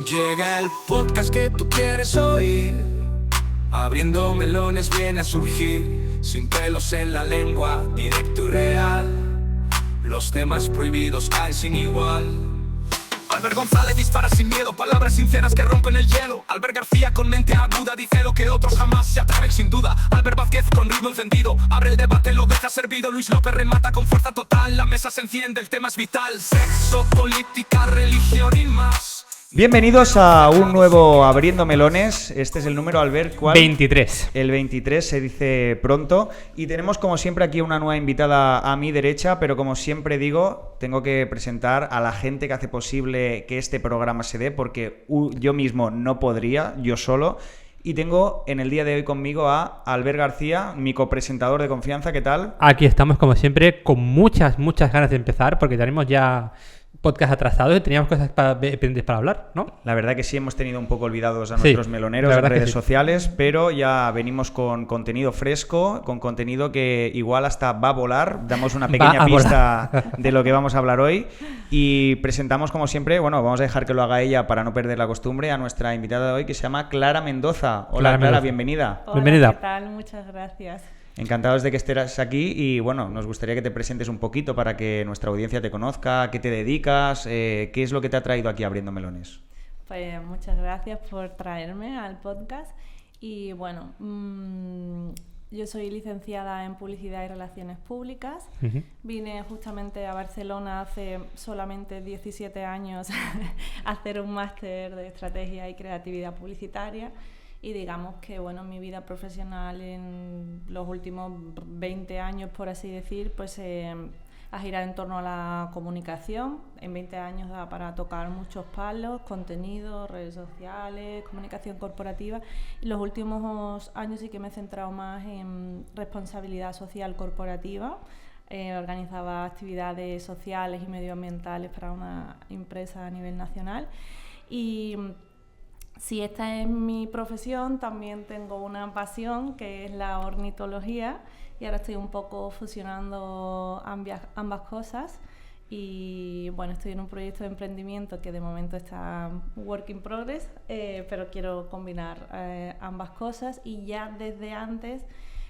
Llega el podcast que tú quieres oír. Abriendo melones viene a surgir. Sin pelos en la lengua, directo y real. Los temas prohibidos caen sin igual. Albert González dispara sin miedo, palabras sinceras que rompen el hielo. Albert García con mente aguda dice lo que otros jamás se atreven sin duda. Albert Vázquez con ritmo encendido, abre el debate, lo deja servido. Luis López remata con fuerza total, la mesa se enciende, el tema es vital. Sexo, política, religión y más. Bienvenidos a un nuevo Abriendo Melones. Este es el número, Albert, ¿cuál? 23. El 23 se dice pronto. Y tenemos como siempre aquí una nueva invitada a mi derecha, pero como siempre digo, tengo que presentar a la gente que hace posible que este programa se dé, porque yo mismo no podría, yo solo. Y tengo en el día de hoy conmigo a Albert García, mi copresentador de confianza. ¿Qué tal? Aquí estamos como siempre con muchas ganas de empezar porque tenemos ya podcast atrasados y teníamos cosas pendientes para hablar, ¿no? La verdad que sí, hemos tenido un poco olvidados a nuestros meloneros en redes sociales, pero ya venimos con contenido fresco, con contenido que igual hasta va a volar. Damos una pequeña pista de lo que vamos a hablar hoy y presentamos como siempre, bueno, vamos a dejar que lo haga ella para no perder la costumbre, a nuestra invitada de hoy que se llama Clara Mendoza. Hola Clara, bienvenida. Hola, bienvenida. ¿qué tal? Muchas gracias. Encantados de que estés aquí y bueno, nos gustaría que te presentes un poquito para que nuestra audiencia te conozca, a qué te dedicas, qué es lo que te ha traído aquí Abriendo Melones. Pues muchas gracias por traerme al podcast y bueno, yo soy licenciada en Publicidad y Relaciones Públicas. Uh-huh. Vine justamente a Barcelona hace solamente 17 años a hacer un máster de Estrategia y Creatividad Publicitaria. Y digamos que bueno, mi vida profesional en los últimos 20 años, por así decir, pues ha girado en torno a la comunicación. En 20 años da para tocar muchos palos, contenido, redes sociales, comunicación corporativa. Y los últimos años sí que me he centrado más en responsabilidad social corporativa. Organizaba actividades sociales y medioambientales para una empresa a nivel nacional. Y si esta es mi profesión, también tengo una pasión que es la ornitología y ahora estoy un poco fusionando ambas cosas y bueno, estoy en un proyecto de emprendimiento que de momento está work in progress, pero quiero combinar ambas cosas y ya desde antes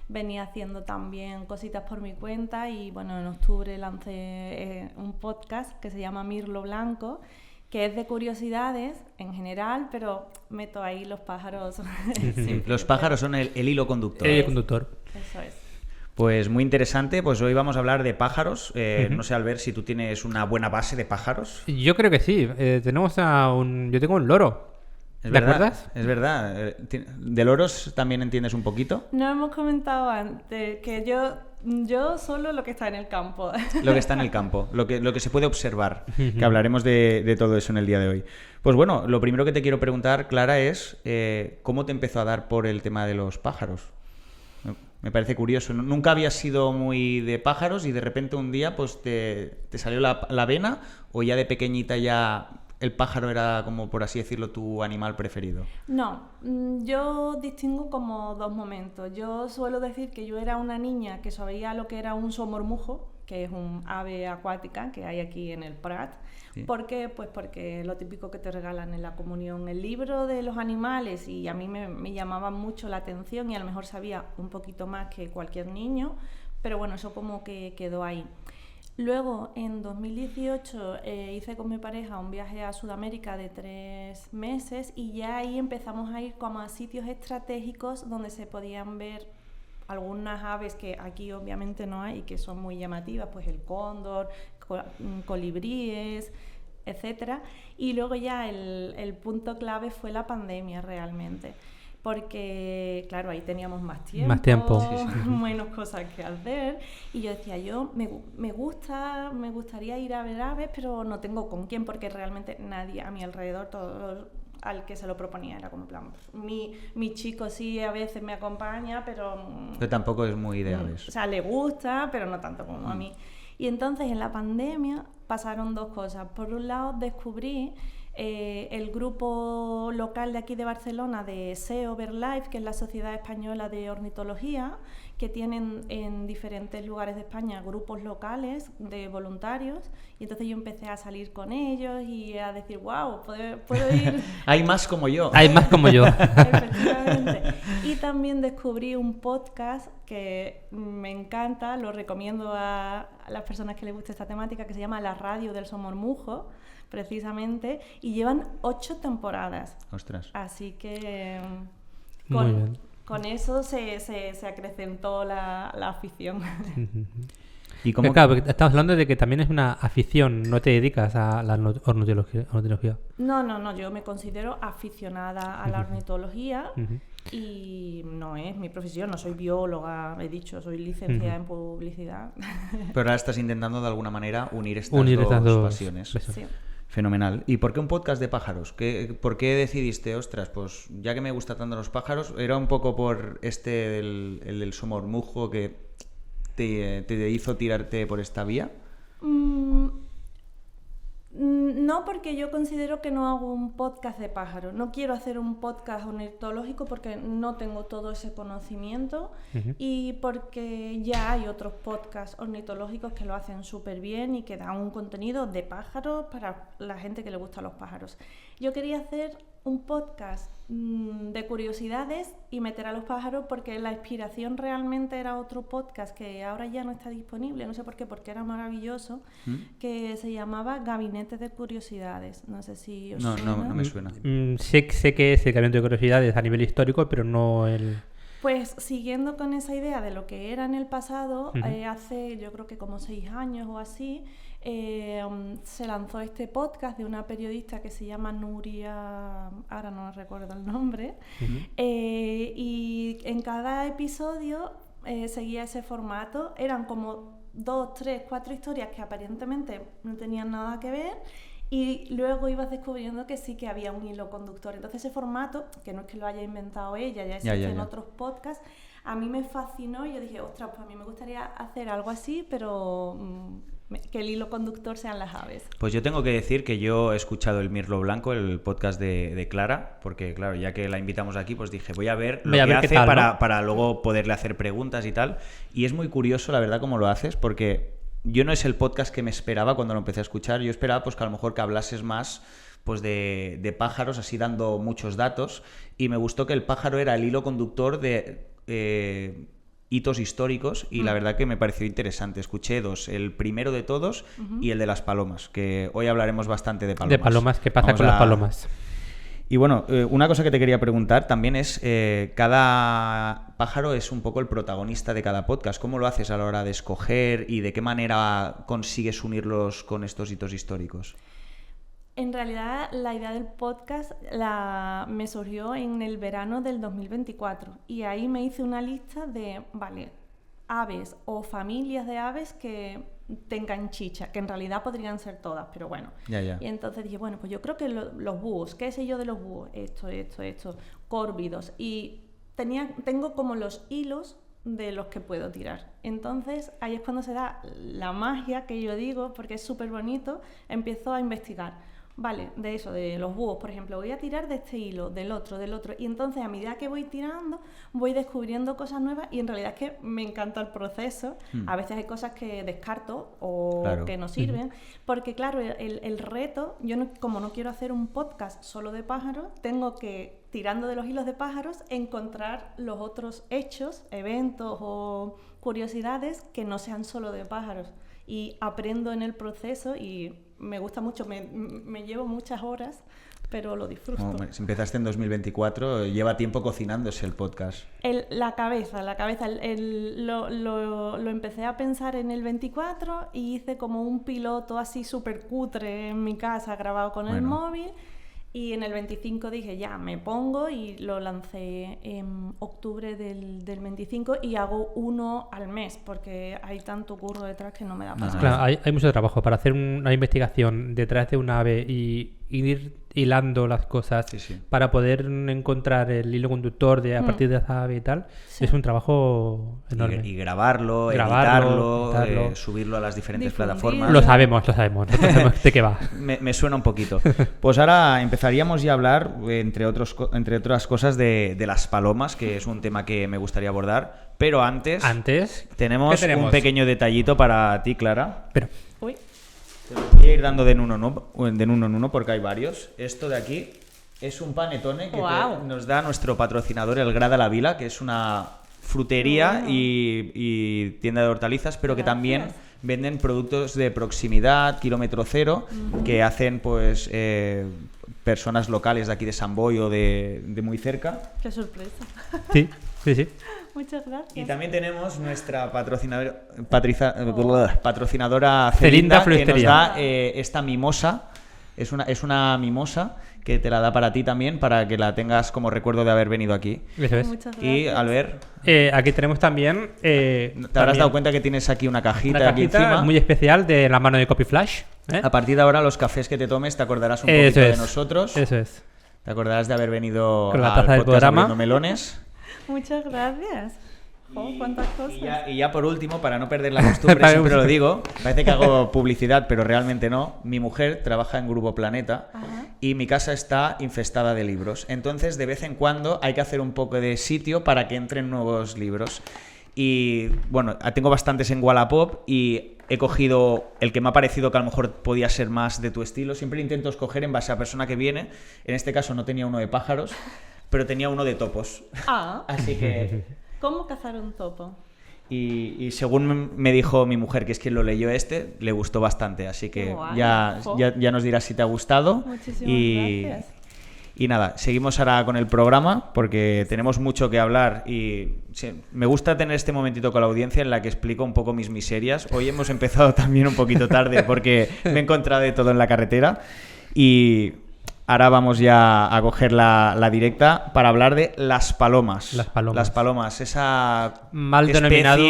venía haciendo también cositas por mi cuenta y bueno, en octubre lancé un podcast que se llama Mirlo Blanco, que es de curiosidades en general, pero meto ahí los pájaros. Sí, los pájaros son el hilo conductor. El hilo conductor. Eso es. Pues muy interesante, pues hoy vamos a hablar de pájaros. No sé, Albert, si tú tienes una buena base de pájaros. Yo creo que sí. Yo tengo un loro. ¿Te acuerdas? Es verdad. ¿De loros también entiendes un poquito? No hemos comentado antes que yo solo lo que está en el campo. Lo que está en el campo, lo que se puede observar, que hablaremos de todo eso en el día de hoy. Pues bueno, lo primero que te quiero preguntar, Clara, es ¿cómo te empezó a dar por el tema de los pájaros? Me parece curioso. ¿Nunca habías sido muy de pájaros y de repente un día pues te salió la vena o ya de pequeñita ya el pájaro era, como por así decirlo, tu animal preferido? No, yo distingo como dos momentos. Yo suelo decir que yo era una niña que sabía lo que era un somormujo, que es un ave acuática que hay aquí en el Prat. Sí. ¿Por qué? Pues porque lo típico que te regalan en la comunión, el libro de los animales, y a mí me llamaba mucho la atención y a lo mejor sabía un poquito más que cualquier niño, pero bueno, eso como que quedó ahí. Luego, en 2018, hice con mi pareja un viaje a Sudamérica de 3 meses y ya ahí empezamos a ir como a sitios estratégicos donde se podían ver algunas aves que aquí obviamente no hay y que son muy llamativas, pues el cóndor, colibríes, etcétera. Y luego ya el punto clave fue la pandemia realmente. Porque, claro, ahí teníamos más tiempo. Sí. Menos cosas que hacer. Y yo decía, me gustaría ir a ver aves, pero no tengo con quién, porque realmente nadie a mi alrededor, todo al que se lo proponía, era como plan, mi chico sí a veces me acompaña, pero tampoco es muy de aves. O sea, le gusta, pero no tanto como a mí. Y entonces en la pandemia pasaron dos cosas. Por un lado descubrí el grupo local de aquí de Barcelona de SEO BirdLife, que es la Sociedad Española de Ornitología, que tienen en diferentes lugares de España grupos locales de voluntarios, y entonces yo empecé a salir con ellos y a decir, wow, puedo ir... Hay más como yo. Hay más como yo. Efectivamente. Y también descubrí un podcast que me encanta, lo recomiendo a las personas que les guste esta temática, que se llama La Radio del Somormujo, precisamente, y llevan 8 temporadas. Ostras. Así que Muy bien. con eso se acrecentó la afición. ¿Y Pero claro, porque estamos hablando de que también es una afición, no te dedicas a la ornitología. No, yo me considero aficionada a la ornitología y no es mi profesión, no soy bióloga, he dicho, soy licenciada en publicidad. Pero ahora estás intentando de alguna manera unir estas dos pasiones. Sí. Fenomenal. ¿Y por qué un podcast de pájaros? ¿Por qué decidiste, ostras, pues ya que me gusta tanto los pájaros, era un poco por el del somormujo que te hizo tirarte por esta vía? No, porque yo considero que no hago un podcast de pájaros. No quiero hacer un podcast ornitológico porque no tengo todo ese conocimiento y porque ya hay otros podcasts ornitológicos que lo hacen súper bien y que dan un contenido de pájaros para la gente que le gustan los pájaros. Yo quería hacer un podcast de curiosidades y meter a los pájaros porque la inspiración realmente era otro podcast que ahora ya no está disponible, no sé por qué, porque era maravilloso, que se llamaba Gabinete de Curiosidades. No sé si os suena. No me suena. Sé que es el Gabinete de Curiosidades a nivel histórico, pero no el... Pues siguiendo con esa idea de lo que era en el pasado, hace yo creo que como 6 años o así, se lanzó este podcast de una periodista que se llama Nuria, ahora no recuerdo el nombre, y en cada episodio seguía ese formato, eran como 2, 3, 4 historias que aparentemente no tenían nada que ver, y luego ibas descubriendo que sí que había un hilo conductor. Entonces ese formato, que no es que lo haya inventado ella, ya existe en otros podcasts, a mí me fascinó y yo dije, ostras, pues a mí me gustaría hacer algo así, pero que el hilo conductor sean las aves. Pues yo tengo que decir que yo he escuchado el Mirlo Blanco, el podcast de Clara, porque claro, ya que la invitamos aquí, pues dije, voy a ver lo que hace tal, ¿no? para luego poderle hacer preguntas y tal. Y es muy curioso, la verdad, cómo lo haces, porque yo no es el podcast que me esperaba cuando lo empecé a escuchar. Yo esperaba pues que a lo mejor que hablases más pues de pájaros, así dando muchos datos, y me gustó que el pájaro era el hilo conductor de hitos históricos, y la verdad que me pareció interesante. Escuché 2, el primero de todos y el de las palomas, que hoy hablaremos bastante de palomas. De palomas, ¿qué pasa con las palomas? Y bueno, una cosa que te quería preguntar también es, cada pájaro es un poco el protagonista de cada podcast. ¿Cómo lo haces a la hora de escoger y de qué manera consigues unirlos con estos hitos históricos? En realidad, la idea del podcast me surgió en el verano del 2024 y ahí me hice una lista de, aves o familias de aves que tengan chicha, que en realidad podrían ser todas, pero bueno. Ya. Y entonces dije, bueno, pues yo creo que los búhos, ¿qué sé yo de los búhos? Esto, córvidos. Y tengo como los hilos de los que puedo tirar. Entonces, ahí es cuando se da la magia que yo digo, porque es súper bonito, empiezo a investigar. Vale, de eso, de los búhos, por ejemplo, voy a tirar de este hilo, del otro, y entonces a medida que voy tirando, voy descubriendo cosas nuevas y en realidad es que me encanta el proceso. A veces hay cosas que descarto o que no sirven, porque claro, el reto, como no quiero hacer un podcast solo de pájaros, tengo que, tirando de los hilos de pájaros, encontrar los otros hechos, eventos o curiosidades que no sean solo de pájaros. Y aprendo en el proceso y me gusta mucho, me llevo muchas horas, pero lo disfruto. Si empezaste en 2024, lleva tiempo cocinándose el podcast. La cabeza, lo empecé a pensar en el 24 y hice como un piloto así súper cutre en mi casa, grabado con el móvil. Y en el 25 dije, ya, me pongo, y lo lancé en octubre del 25 y hago uno al mes porque hay tanto curro detrás que no me da para Claro, hay mucho trabajo para hacer una investigación detrás de un ave y ir hilando las cosas Sí. para poder encontrar el hilo conductor de a partir de esa ave y tal, Sí. es un trabajo enorme. Y grabarlo, Grabarlo, editarlo, editarlo. Subirlo a las diferentes Difundirlo. plataformas. Lo sabemos, nosotros sabemos de qué va. Me suena un poquito. Pues ahora empezaríamos ya a hablar, entre otras cosas, de las palomas, que es un tema que me gustaría abordar. Pero antes, ¿qué tenemos un pequeño detallito para ti, Clara. Pero, Uy, Te lo voy a ir dando de uno en uno porque hay varios. Esto de aquí es un panetone que Guau. nos da nuestro patrocinador, el Grada La Vila, que es una frutería Bueno. y tienda de hortalizas, pero que Gracias. también venden productos de proximidad, kilómetro cero, que hacen pues personas locales de aquí de San Boi o de muy cerca. qué sorpresa. sí, sí, sí. Muchas gracias. Y también tenemos nuestra patrocinadora Celinda Celinda, que nos Floristería. da esta mimosa. Es una mimosa que te la da para ti también, para que la tengas como recuerdo de haber venido aquí. Eso es. Muchas gracias. Y Albert, Aquí tenemos también... te habrás dado cuenta que tienes aquí una cajita, una aquí cajita encima. muy especial de la mano de Copy Flash. A partir de ahora, los cafés que te tomes, te acordarás un poquito Eso de es. nosotros. Eso es. Te acordarás de haber venido Con la al taza del podcast programa. Abriendo Melones. Muchas gracias. Oh, cuántas cosas. Y ya por último, para no perder la costumbre, siempre lo digo, parece que hago publicidad, pero realmente no. Mi mujer trabaja en Grupo Planeta Ajá. y mi casa está infestada de libros. Entonces, de vez en cuando hay que hacer un poco de sitio para que entren nuevos libros. Y bueno, tengo bastantes en Wallapop y he cogido el que me ha parecido que a lo mejor podía ser más de tu estilo. Siempre intento escoger en base a la persona que viene. En este caso no tenía uno de pájaros, pero tenía uno de topos. Ah, Así que... ¿cómo cazar un topo? Y según me dijo mi mujer, que es quien lo leyó le gustó bastante. Así que Qué guay. ya nos dirás si te ha gustado. Muchísimas gracias. Y nada, seguimos ahora con el programa porque tenemos mucho que hablar y sí, me gusta tener este momentito con la audiencia en la que explico un poco mis miserias. Hoy hemos empezado también un poquito tarde porque me he encontrado de todo en la carretera y... ahora vamos ya a coger la directa para hablar de las palomas. Las palomas. Las palomas, esa Mal denominado...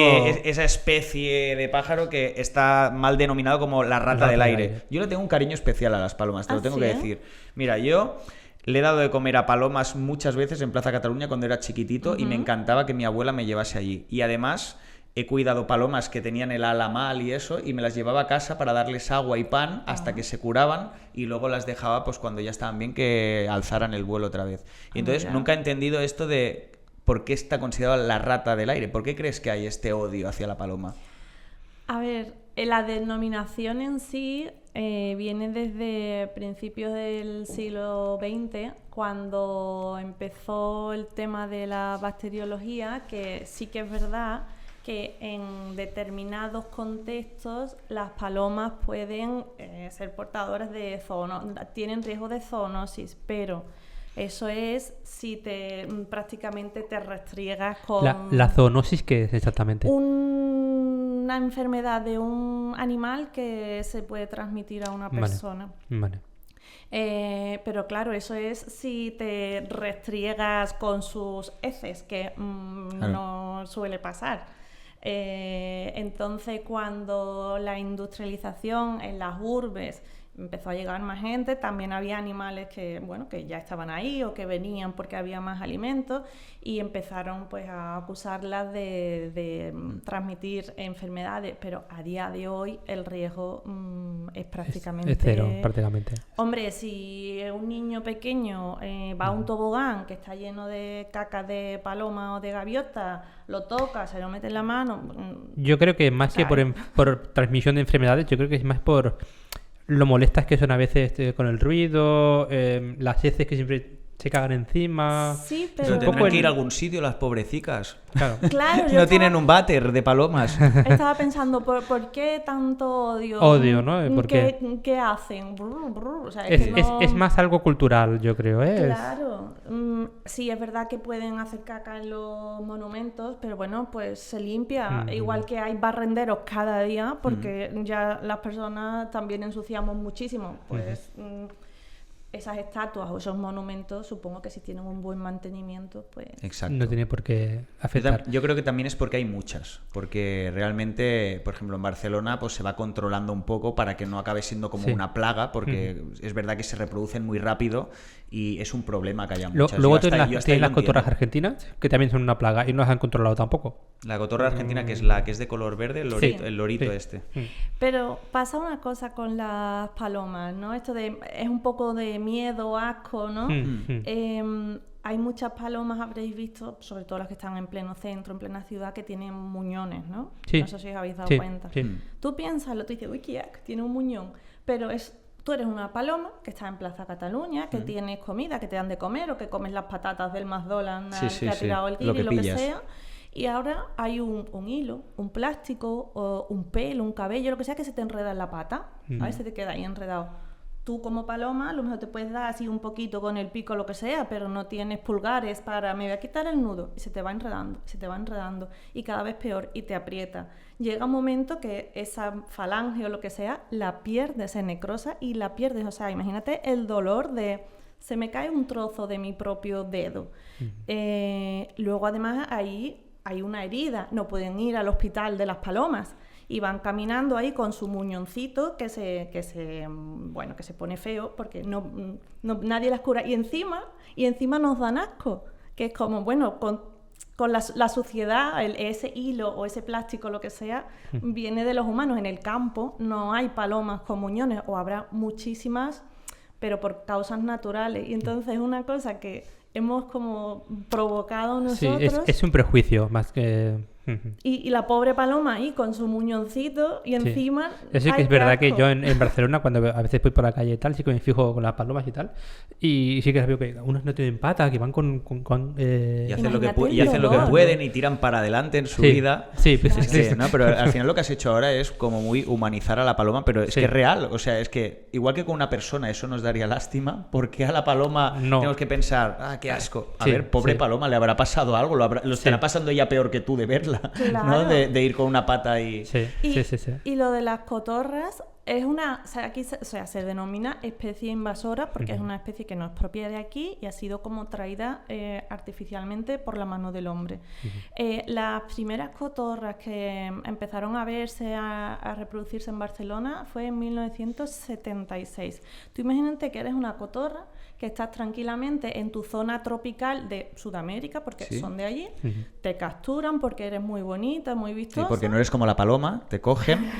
esa especie de pájaro que está mal denominado como la rata del aire. Yo le tengo un cariño especial a las palomas, te lo tengo ¿sí? que decir. Mira, yo le he dado de comer a palomas muchas veces en Plaza Cataluña cuando era chiquitito y me encantaba que mi abuela me llevase allí. Y además... he cuidado palomas que tenían el ala mal y eso, y me las llevaba a casa para darles agua y pan hasta que se curaban y luego las dejaba pues cuando ya estaban bien que alzaran el vuelo otra vez. Y entonces Mira. nunca he entendido esto de por qué está considerada la rata del aire. ¿Por qué crees que hay este odio hacia la paloma? A ver, la denominación en sí viene desde principios del siglo XX, cuando empezó el tema de la bacteriología, que sí que es verdad que en determinados contextos las palomas pueden ser portadoras de tienen riesgo de zoonosis, pero eso es si prácticamente te restriegas con La zoonosis, ¿qué es exactamente? una enfermedad de un animal que se puede transmitir a una Vale. persona. Vale. Pero claro, eso es si te restriegas con sus heces, que Claro. no suele pasar. Entonces, cuando la industrialización en las urbes empezó a llegar más gente, también había animales que, bueno, que ya estaban ahí o que venían porque había más alimentos y empezaron pues a acusarlas de transmitir enfermedades, pero a día de hoy el riesgo es prácticamente... Es cero, prácticamente. Hombre, si un niño pequeño va a un tobogán que está lleno de caca de paloma o de gaviota, lo toca, se lo mete en la mano... Yo creo que más que por transmisión de enfermedades, yo creo que es más por lo molestas que son a veces con el ruido, las heces que siempre se cagan encima. Sí, Pero pero... un poco tendrán que en- ir a algún sitio las pobrecicas. Claro. Claro, yo No estaba- tienen un váter de palomas. Estaba pensando, ¿por qué tanto odio? Odio, ¿no? ¿Por ¿Qué hacen? Brr, brr. O sea, Es, que no- es más algo cultural, yo creo, ¿eh? Claro, sí, es verdad que pueden hacer caca en los monumentos, pero bueno, pues se limpia. Igual que hay barrenderos cada día, porque ya las personas también ensuciamos muchísimo. Pues esas estatuas o esos monumentos, supongo que si tienen un buen mantenimiento, pues... Exacto. No tiene por qué afectar. Yo creo que también es porque hay muchas, porque realmente, por ejemplo, en Barcelona pues se va controlando un poco para que no acabe siendo como una plaga, porque es verdad que se reproducen muy rápido y es un problema que haya muchas. Luego Yo hasta tienes las ahí lo cotorras entiendo. argentinas, que también son una plaga y no las han controlado tampoco. La cotorra argentina, que es la que es de color verde, el lorito, Sí. el lorito Sí. este. Pero pasa una cosa con las palomas, ¿no? Esto es un poco de miedo, asco, ¿no? Hay muchas palomas, habréis visto, sobre todo las que están en pleno centro, en plena ciudad, que tienen muñones, ¿no? Sí. No sé si os habéis dado Sí, cuenta. sí. Tú piénsalo, tú dices, uy, qué asco, tiene un muñón. Pero tú eres una paloma que está en Plaza Cataluña, que tienes comida, que te dan de comer, o que comes las patatas del McDonald's Sí, que ha sí. tirado el Lo guiri, que lo que pillas. sea. Y ahora hay un hilo, un plástico, o un pelo, un cabello, lo que sea, que se te enreda en la pata. A ver, se te queda ahí enredado. Tú como paloma a lo mejor te puedes dar así un poquito con el pico, lo que sea, pero no tienes pulgares para... Me voy a quitar el nudo. Y se te va enredando, se te va enredando. Y cada vez peor, y te aprieta. Llega un momento que esa falange o lo que sea, la pierdes, se necrosa y la pierdes. O sea, imagínate el dolor de... Se me cae un trozo de mi propio dedo. Luego además ahí hay una herida, no pueden ir al hospital de las palomas y van caminando ahí con su muñoncito que se pone feo porque nadie las cura y encima nos dan asco, que es como, bueno, con la suciedad, ese hilo o ese plástico, lo que sea, viene de los humanos. En el campo no hay palomas con muñones, o habrá muchísimas, pero por causas naturales. Y entonces es una cosa que hemos como provocado nosotros. Sí, es un prejuicio más que... Y la pobre paloma ahí con su muñoncito y encima... Eso sí que ¡ay, es qué verdad que asco! yo en Barcelona, cuando a veces voy por la calle y tal, sí que me fijo con las palomas y tal. Y sí que veo que unos no tienen patas, que van con Y hacen lo que, Imagínate y hacen lo que el dolor. pueden y tiran para adelante en su Sí. vida. Sí, pues Es sí, que, ¿no? Pero al final lo que has hecho ahora es como muy humanizar a la paloma, pero es Sí. que es real. O sea, es que igual que con una persona eso nos daría lástima, ¿por qué a la paloma No. tenemos que pensar, qué asco? A Sí, ver, pobre sí. paloma, le habrá pasado algo, lo estará Sí. pasando ella peor que tú de verla, Claro. ¿no? De ir con una pata y... Sí, Y, sí. y lo de las cotorras es una... O sea, aquí se denomina especie invasora porque es una especie que no es propia de aquí y ha sido como traída artificialmente por la mano del hombre. Las primeras cotorras que empezaron a verse, a reproducirse en Barcelona fue en 1976. Tú imagínate que eres una cotorra que estás tranquilamente en tu zona tropical de Sudamérica, porque Sí. son de allí, te capturan porque eres muy bonita, muy Sí, vistosa. porque no eres como la paloma, te cogen.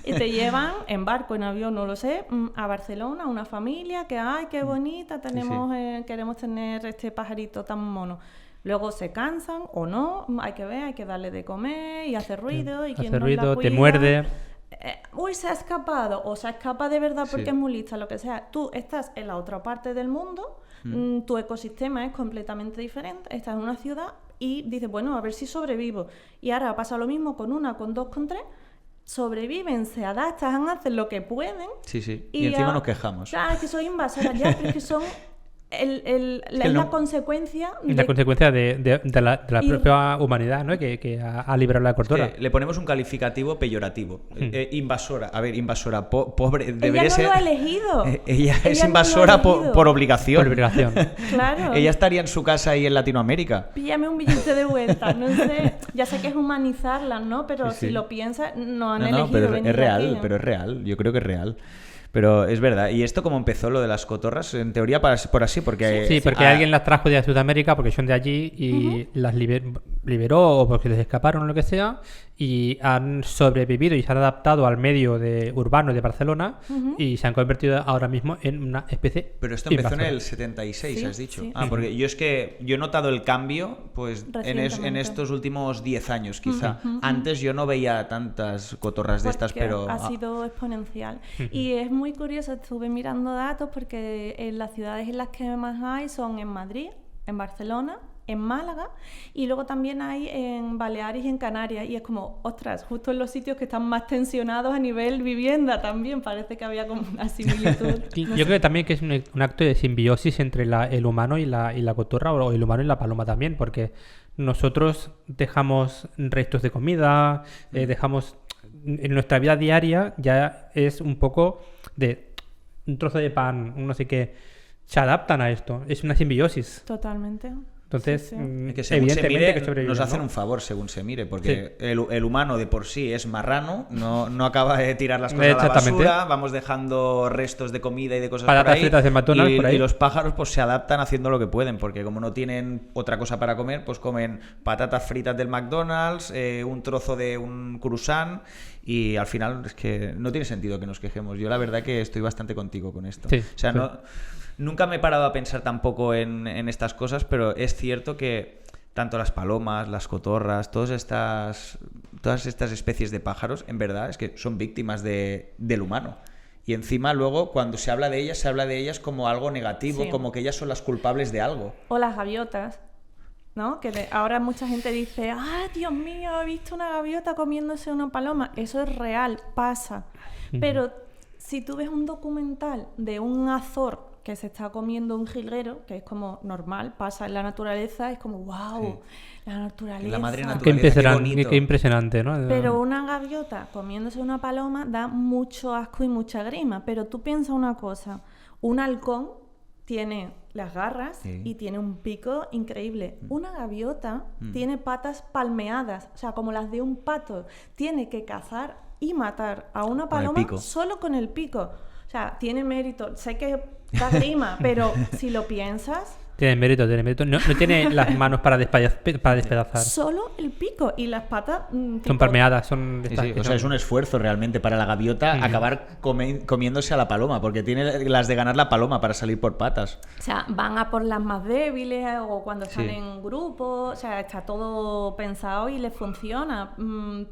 Y te llevan en barco, en avión, no lo sé, a Barcelona, una familia que, ay, qué bonita, tenemos, queremos tener este pajarito tan mono. Luego se cansan o no, hay que ver, hay que darle de comer y hace ruido. Y quien Hace no ruido, la te cuida, muerde. Uy, se ha escapado, o se escapa de verdad porque Sí. es muy lista, lo que sea. Tú estás en la otra parte del mundo, tu ecosistema es completamente diferente, estás en una ciudad y dices, bueno, a ver si sobrevivo. Y ahora pasa lo mismo con una, con dos, con tres. Sobreviven, se adaptan, hacen lo que pueden. Sí, sí. Y encima ya- nos quejamos. Claro, es que soy invasora, ya, pero es que son la no- consecuencia Es la consecuencia de la Y- propia humanidad, ¿no? Que ha liberado la cotorra. Le ponemos un calificativo peyorativo. Invasora. A ver, invasora. Pobre. Ella Debería no ser. lo ha elegido. Ella es no lo ha invasora elegido. por obligación. Por obligación. Claro. Ella estaría en su casa ahí en Latinoamérica. Píllame un billete de vuelta, no sé. Ya sé que es humanizarlas, ¿no? Pero Sí, sí. si lo piensas, no han No, elegido pero venir es real, aquí, ¿no? pero es real. Yo creo que es real. Pero es verdad. ¿Y esto cómo empezó lo de las cotorras? En teoría, por así, porque... Sí, porque alguien las trajo de Sudamérica porque son de allí y las liberó o porque les escaparon o lo que sea y han sobrevivido y se han adaptado al medio urbano de Barcelona y se han convertido ahora mismo en una especie Pero esto empezó en invasora. el 76, Sí, has dicho. sí. Porque yo he notado el cambio pues en Recientemente. estos últimos 10 años, quizá. Antes yo no veía tantas cotorras de estas, Porque pero... ha sido exponencial. Y es muy curioso, estuve mirando datos porque en las ciudades en las que más hay son en Madrid, en Barcelona, en Málaga y luego también hay en Baleares y en Canarias y es como, ostras, justo en los sitios que están más tensionados a nivel vivienda también parece que había como una similitud. Y No yo sé. creo también que es un acto de simbiosis entre el humano y la cotorra o el humano y la paloma también, porque nosotros dejamos restos de comida, dejamos en nuestra vida diaria ya es un poco de un trozo de pan, un no sé qué, se adaptan a esto. Es una simbiosis. Totalmente. Entonces, Sí, sí. Es que según se evidentemente mire, que sobreviven, nos hacen ¿no? un favor según se mire, porque el humano de por sí es marrano, no acaba de tirar las cosas a la Exactamente. basura, vamos dejando restos de comida y de cosas Patatas por ahí, fritas de McDonald's por ahí. y los pájaros pues se adaptan haciendo lo que pueden, porque como no tienen otra cosa para comer, pues comen patatas fritas del McDonald's, un trozo de un croissant, y al final es que no tiene sentido que nos quejemos. Yo la verdad que estoy bastante contigo con esto. Sí, O sea, sí. nunca me he parado a pensar tampoco en estas cosas, pero es cierto que tanto las palomas, las cotorras, todas estas especies de pájaros, en verdad, es que son víctimas del humano. Y encima luego, cuando se habla de ellas como algo negativo, Sí. como que ellas son las culpables de algo. O las gaviotas, ¿no? Que ahora mucha gente dice, Dios mío, he visto una gaviota comiéndose una paloma. Eso es real, pasa. Pero si tú ves un documental de un azor que se está comiendo un jilguero, que es como normal, pasa en la naturaleza, es como, wow, la naturaleza. La madre Qué naturaleza. Qué bonito. qué impresionante, ¿no? Pero una gaviota comiéndose una paloma da mucho asco y mucha grima. Pero tú piensas una cosa, un halcón tiene las garras Sí. y tiene un pico increíble. Una gaviota tiene patas palmeadas, o sea, como las de un pato. Tiene que cazar y matar a una Con el paloma pico. solo con el pico. O sea, tiene mérito. Sé que da grima, pero si lo piensas, Tiene mérito, tiene mérito. No tiene las manos para despedazar. solo el pico y las patas Son tipo, palmeadas, son... Sí, estas sí, que o sea, son- es un esfuerzo realmente para la gaviota acabar comiéndose a la paloma, porque tiene las de ganar la paloma para salir por patas. O sea, van a por las más débiles o cuando están Sí. en grupo, o sea, está todo pensado y les funciona,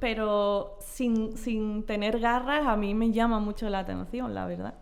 pero sin tener garras a mí me llama mucho la atención, la verdad.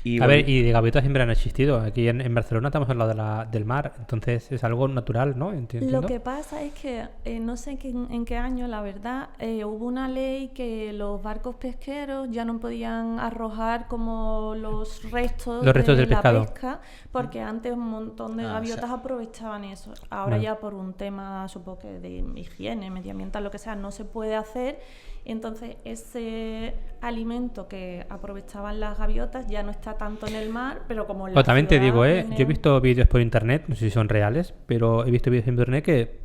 Y A ver, y de gaviotas siempre han existido. Aquí en Barcelona estamos al lado del mar, entonces es algo natural, ¿no? Entiendo. Lo que pasa es que no sé en qué año, la verdad, hubo una ley que los barcos pesqueros ya no podían arrojar como los restos Los restos del la pescado. pesca, porque antes un montón de Ah, gaviotas o sea- aprovechaban eso. Ahora Vale. ya por un tema, supongo que de higiene, medioambiental, lo que sea, no se puede hacer. Entonces ese alimento que aprovechaban las gaviotas ya no está tanto en el mar, pero como en la Pero también te ciudad digo, yo he tiene- visto vídeos por internet, no sé si son reales, pero he visto vídeos en internet que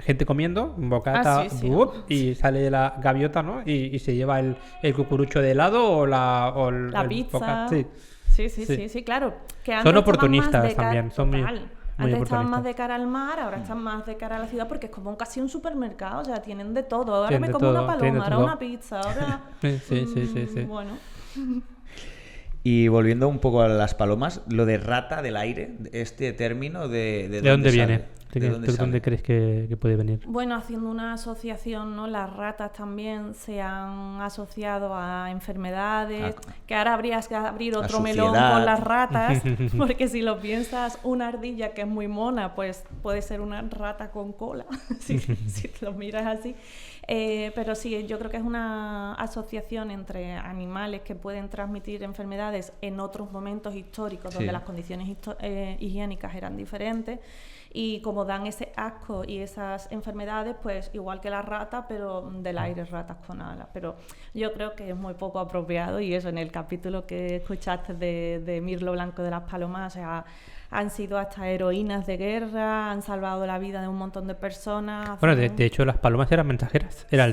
gente comiendo, un bocata, Ah, sí, sí. y sale la gaviota, ¿no? Y se lleva el cucurucho de helado o la el pizza. bocata, sí. Sí, claro. Que Son antes estaban más oportunistas de cara- también, son muy Antes estaban más oportunistas. de cara al mar, ahora están más de cara a la ciudad porque es como casi un supermercado, o sea, tienen de todo. Ahora Tienen me de como una todo, tienen de paloma, ahora todo. una pizza, ahora... Sí. Bueno, Y volviendo un poco a las palomas, lo de rata del aire, este término, ¿de ¿De dónde sale? viene? ¿De dónde sale? ¿Dónde crees que puede venir? bueno, haciendo una asociación, ¿no? Las ratas también se han asociado a enfermedades, que ahora habrías que abrir otro melón suciedad. con las ratas, porque si lo piensas, una ardilla que es muy mona, pues puede ser una rata con cola, si lo miras así. Pero sí, yo creo que es una asociación entre animales que pueden transmitir enfermedades en otros momentos históricos donde Sí. las condiciones higiénicas eran diferentes y como dan ese asco y esas enfermedades, pues igual que la rata, pero del aire, ratas con alas. Pero yo creo que es muy poco apropiado y eso en el capítulo que escuchaste de Mirlo Blanco de las Palomas, o sea, han sido hasta heroínas de guerra, han salvado la vida de un montón de personas. Bueno, de hecho las palomas eran mensajeras, era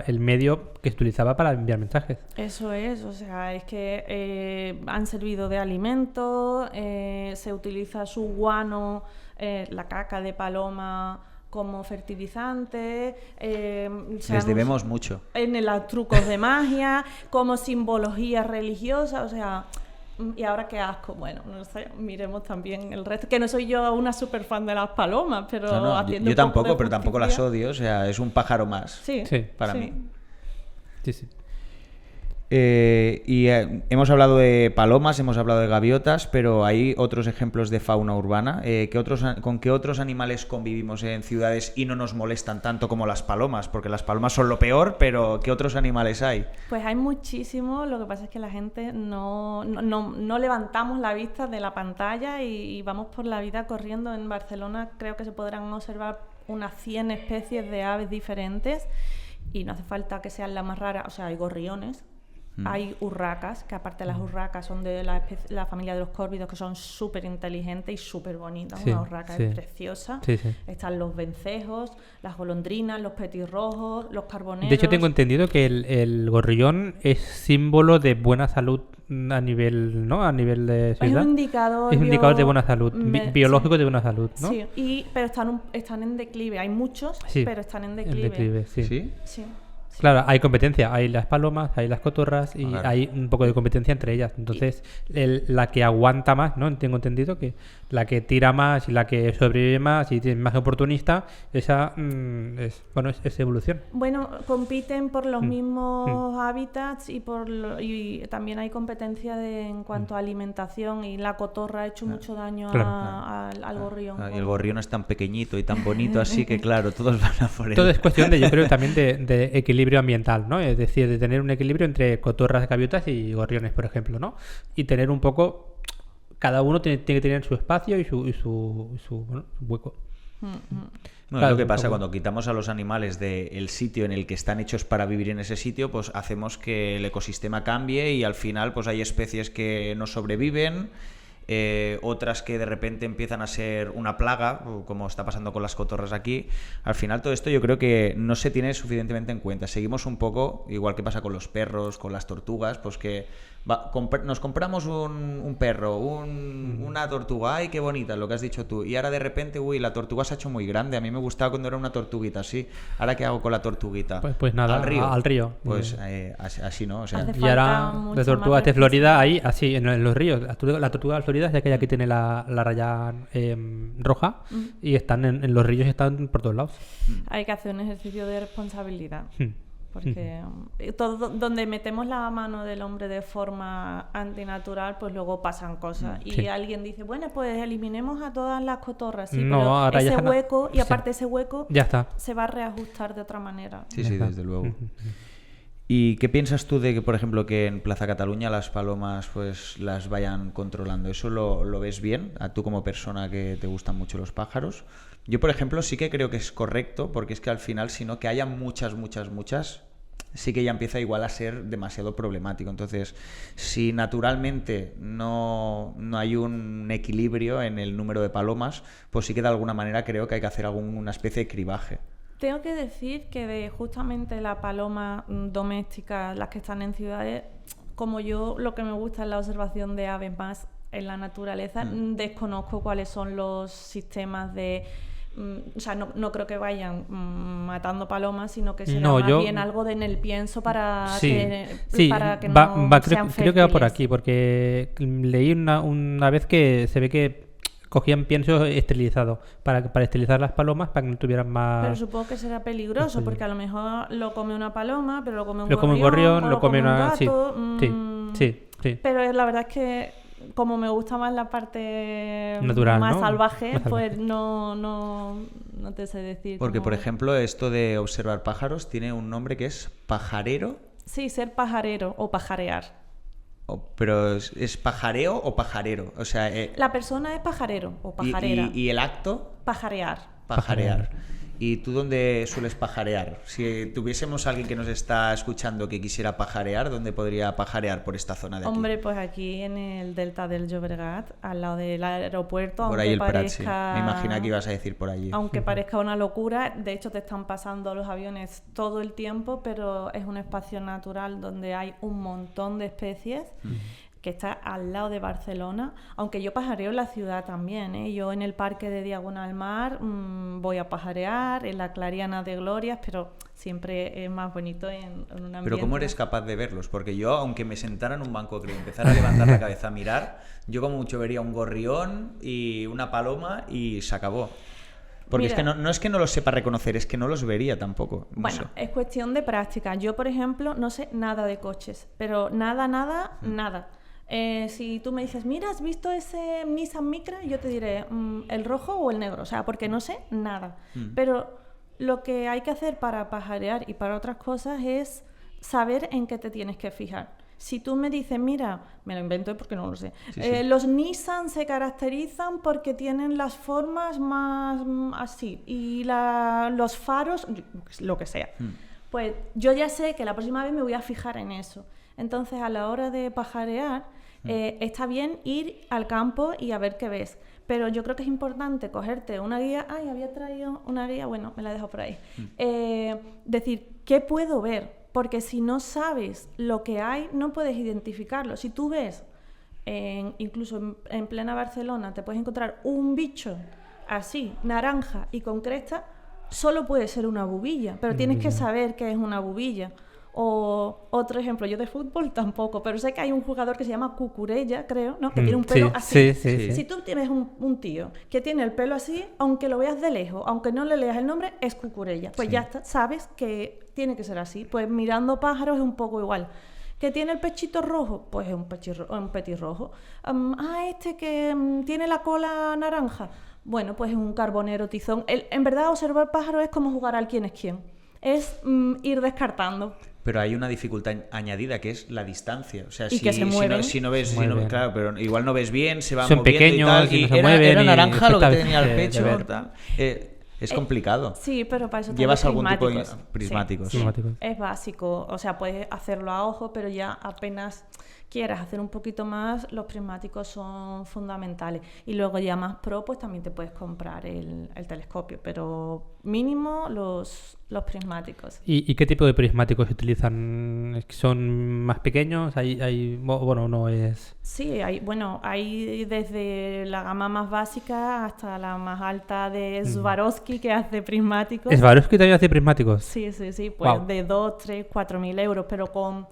el medio que se utilizaba para enviar mensajes. Eso es, o sea, es que han servido de alimento, se utiliza su guano, la caca de paloma como fertilizante. Les debemos mucho. En los trucos de magia, como simbología religiosa, o sea... Y ahora qué asco, bueno, no sé, miremos también el resto, que no soy yo una super fan de las palomas, pero No, haciendo yo un poco tampoco, de pero tampoco las justicia. odio, o sea, es un pájaro más Sí, Sí. para sí. mí. Sí. Hemos hablado de palomas, hemos hablado de gaviotas, pero hay otros ejemplos de fauna urbana. ¿Con qué otros animales convivimos en ciudades y no nos molestan tanto como las palomas? Porque las palomas son lo peor, pero ¿qué otros animales hay? Pues hay muchísimo, lo que pasa es que la gente no levantamos la vista de la pantalla y vamos por la vida corriendo. En Barcelona creo que se podrán observar unas 100 especies de aves diferentes y no hace falta que sean las más raras, o sea, hay gorriones, Hay urracas, que aparte las urracas son de la familia de los córvidos, que son súper inteligentes y súper bonitas. Sí, Una urraca sí. es preciosa. Sí, sí. Están los vencejos, las golondrinas, los petirrojos, los carboneros. De hecho, tengo entendido que el gorrión es símbolo de buena salud a nivel, ¿no? A nivel de Es sociedad. un indicador, Es un indicador de buena salud, biológico sí. de buena salud, ¿no? Sí, pero están en declive. Hay muchos, Sí, pero están en en declive. declive, sí. ¿Sí? Sí. Claro, hay competencia. Hay las palomas, hay las cotorras y Claro. hay un poco de competencia entre ellas. Entonces, la que aguanta más, ¿no? Tengo entendido que la que tira más y la que sobrevive más y tiene más oportunista, esa es evolución. Bueno, compiten por los mismos hábitats y también hay competencia en cuanto a alimentación, y la cotorra ha hecho mucho daño Claro. al gorrión. Y el gorrión es tan pequeñito y tan bonito así que, claro, todos van a por él. Todo es cuestión de, yo creo, también de equilibrio ambiental, ¿no? Es decir, de tener un equilibrio entre cotorras, gaviotas y gorriones, por ejemplo, ¿no? Y tener un poco... Cada uno tiene que tener su espacio y su hueco. Bueno, Claro, lo que un pasa poco. cuando quitamos a los animales del sitio en el que están hechos para vivir en ese sitio, pues hacemos que el ecosistema cambie y al final pues hay especies que no sobreviven, otras que de repente empiezan a ser una plaga, como está pasando con las cotorras aquí. Al final todo esto yo creo que no se tiene suficientemente en cuenta. Seguimos un poco, igual que pasa con los perros, con las tortugas, pues que nos compramos un perro, una tortuga, ¡ay, qué bonita! Lo que has dicho tú. Y ahora de repente, uy, la tortuga se ha hecho muy grande. A mí me gustaba cuando era una tortuguita así. ¿Ahora qué hago con la tortuguita? Pues nada, al río. Pues así no, o sea... Hace Y ahora falta mucha las tortugas más de Florida, reflexión. ahí, así, en los ríos. La tortuga de Florida es aquella que tiene la raya roja y están en los ríos, están por todos lados. Hay que hacer un ejercicio de responsabilidad. Hmm. Porque todo donde metemos la mano del hombre de forma antinatural, pues luego pasan cosas. Y Sí. alguien dice, bueno, pues eliminemos a todas las cotorras. Sí, No, pero ahora ya ese están- hueco, y sí. aparte ese hueco, Ya está. se va a reajustar de otra manera. Sí, Ya sí, está. desde luego. ¿Y qué piensas tú de que, por ejemplo, que en Plaza Cataluña las palomas pues las vayan controlando? ¿Eso lo ves bien? A tú como persona que te gustan mucho los pájaros. Yo, por ejemplo, sí que creo que es correcto, porque es que al final, si no que haya muchas, sí que ya empieza igual a ser demasiado problemático. Entonces, si naturalmente no hay un equilibrio en el número de palomas, pues sí que de alguna manera creo que hay que hacer alguna especie de cribaje. Tengo que decir que de justamente la paloma doméstica, las que están en ciudades, como yo lo que me gusta es la observación de aves más en la naturaleza, desconozco cuáles son los sistemas de... o sea, no creo que vayan matando palomas, sino que será No, más yo- bien algo en el pienso para Sí, que, para que va, no creo, sean creo que va por fértiles. aquí, porque leí una vez que se ve que cogían pienso esterilizado para esterilizar las palomas para que no tuvieran más... Pero supongo que será peligroso, Sí. porque a lo mejor lo come una paloma, pero lo come un lo come un gorrión, gorrión, o lo come un una... gato, Sí. Pero la verdad es que como me gusta más la parte Natural, más ¿no? salvaje, Más salvaje. pues no te sé decir. Porque, cómo- por ejemplo, esto de observar pájaros tiene un nombre que es pajarero, Sí, ser pajarero o pajarear. pero ¿es pajareo o pajarero? O sea, La persona es pajarero o pajarera. y el acto, Pajarear. pajarear. ¿Y tú dónde sueles pajarear? Si tuviésemos a alguien que nos está escuchando que quisiera pajarear, ¿dónde podría pajarear por esta zona de aquí? Hombre, pues aquí en el delta del Llobregat, al lado del aeropuerto, Por aunque ahí el Prat, sí. parezca... Me imagino que ibas a decir por allí. Aunque parezca una locura, de hecho te están pasando los aviones todo el tiempo, pero es un espacio natural donde hay un montón de especies, que está al lado de Barcelona, aunque yo pajareo en la ciudad también, ¿eh? Yo en el parque de Diagonal Mar voy a pajarear, en la Clariana de Glorias, pero siempre es más bonito en un ambiente... Pero ¿cómo eres capaz de verlos? Porque yo, aunque me sentara en un banco y empezara a levantar la cabeza a mirar, yo como mucho vería un gorrión y una paloma y se acabó. Porque Mira, es que no es que no los sepa reconocer, es que no los vería tampoco. No Bueno, sé. es cuestión de práctica. Yo, por ejemplo, no sé nada de coches, pero nada. Si tú me dices, mira, ¿has visto ese Nissan Micra? Yo te diré, ¿el rojo o el negro? O sea, porque no sé nada. Pero lo que hay que hacer para pajarear y para otras cosas es saber en qué te tienes que fijar. Si tú me dices, mira, me lo invento porque no lo sé, Sí, sí. los Nissan se caracterizan porque tienen las formas más así y los faros, lo que sea. Pues yo ya sé que la próxima vez me voy a fijar en eso. Entonces, a la hora de pajarear, está bien ir al campo y a ver qué ves. Pero yo creo que es importante cogerte una guía. Ay, había traído una guía, bueno, me la dejo por ahí. Decir, ¿qué puedo ver? Porque si no sabes lo que hay, no puedes identificarlo. Si tú ves, incluso en plena Barcelona, te puedes encontrar un bicho así, naranja y con cresta, solo puede ser una bubilla, pero tienes que saber qué es una bubilla. O otro ejemplo, yo de fútbol tampoco, pero sé que hay un jugador que se llama Cucurella, creo, ¿no? Que tiene un pelo así. Sí. Si tú tienes un tío que tiene el pelo así, aunque lo veas de lejos, aunque no le leas el nombre, es Cucurella. Pues ya está, sabes que tiene que ser así. Pues mirando pájaros es un poco igual. ¿Que tiene el pechito rojo? Pues es un petirrojo. Este que tiene la cola naranja. Bueno, pues es un carbonero tizón. En verdad, observar pájaros es como jugar al quién es quién. Es ir descartando. Pero hay una dificultad añadida que es la distancia. O sea, Y que se mueven. si no ves, claro, pero igual no ves bien, se van Son moviendo pequeños y y no tal. se mueven Era y naranja lo que cuesta tenía el de pecho. ver. Tal. Es complicado. Sí, pero para eso ¿Llevas algún tipo de prismáticos. prismáticos? Sí. Es básico, o sea, puedes hacerlo a ojo, pero ya apenas quieras hacer un poquito más, los prismáticos son fundamentales. Y luego ya más pro, pues también te puedes comprar el telescopio, pero mínimo los prismáticos. ¿Y qué tipo de prismáticos se utilizan? ¿Es que ¿Son más pequeños? Bueno, no es... Sí, hay desde la gama más básica hasta la más alta de Swarovski, que hace prismáticos. ¿Swarovski también hace prismáticos? Sí, pues Wow. de 2, 3, 4 mil euros, pero con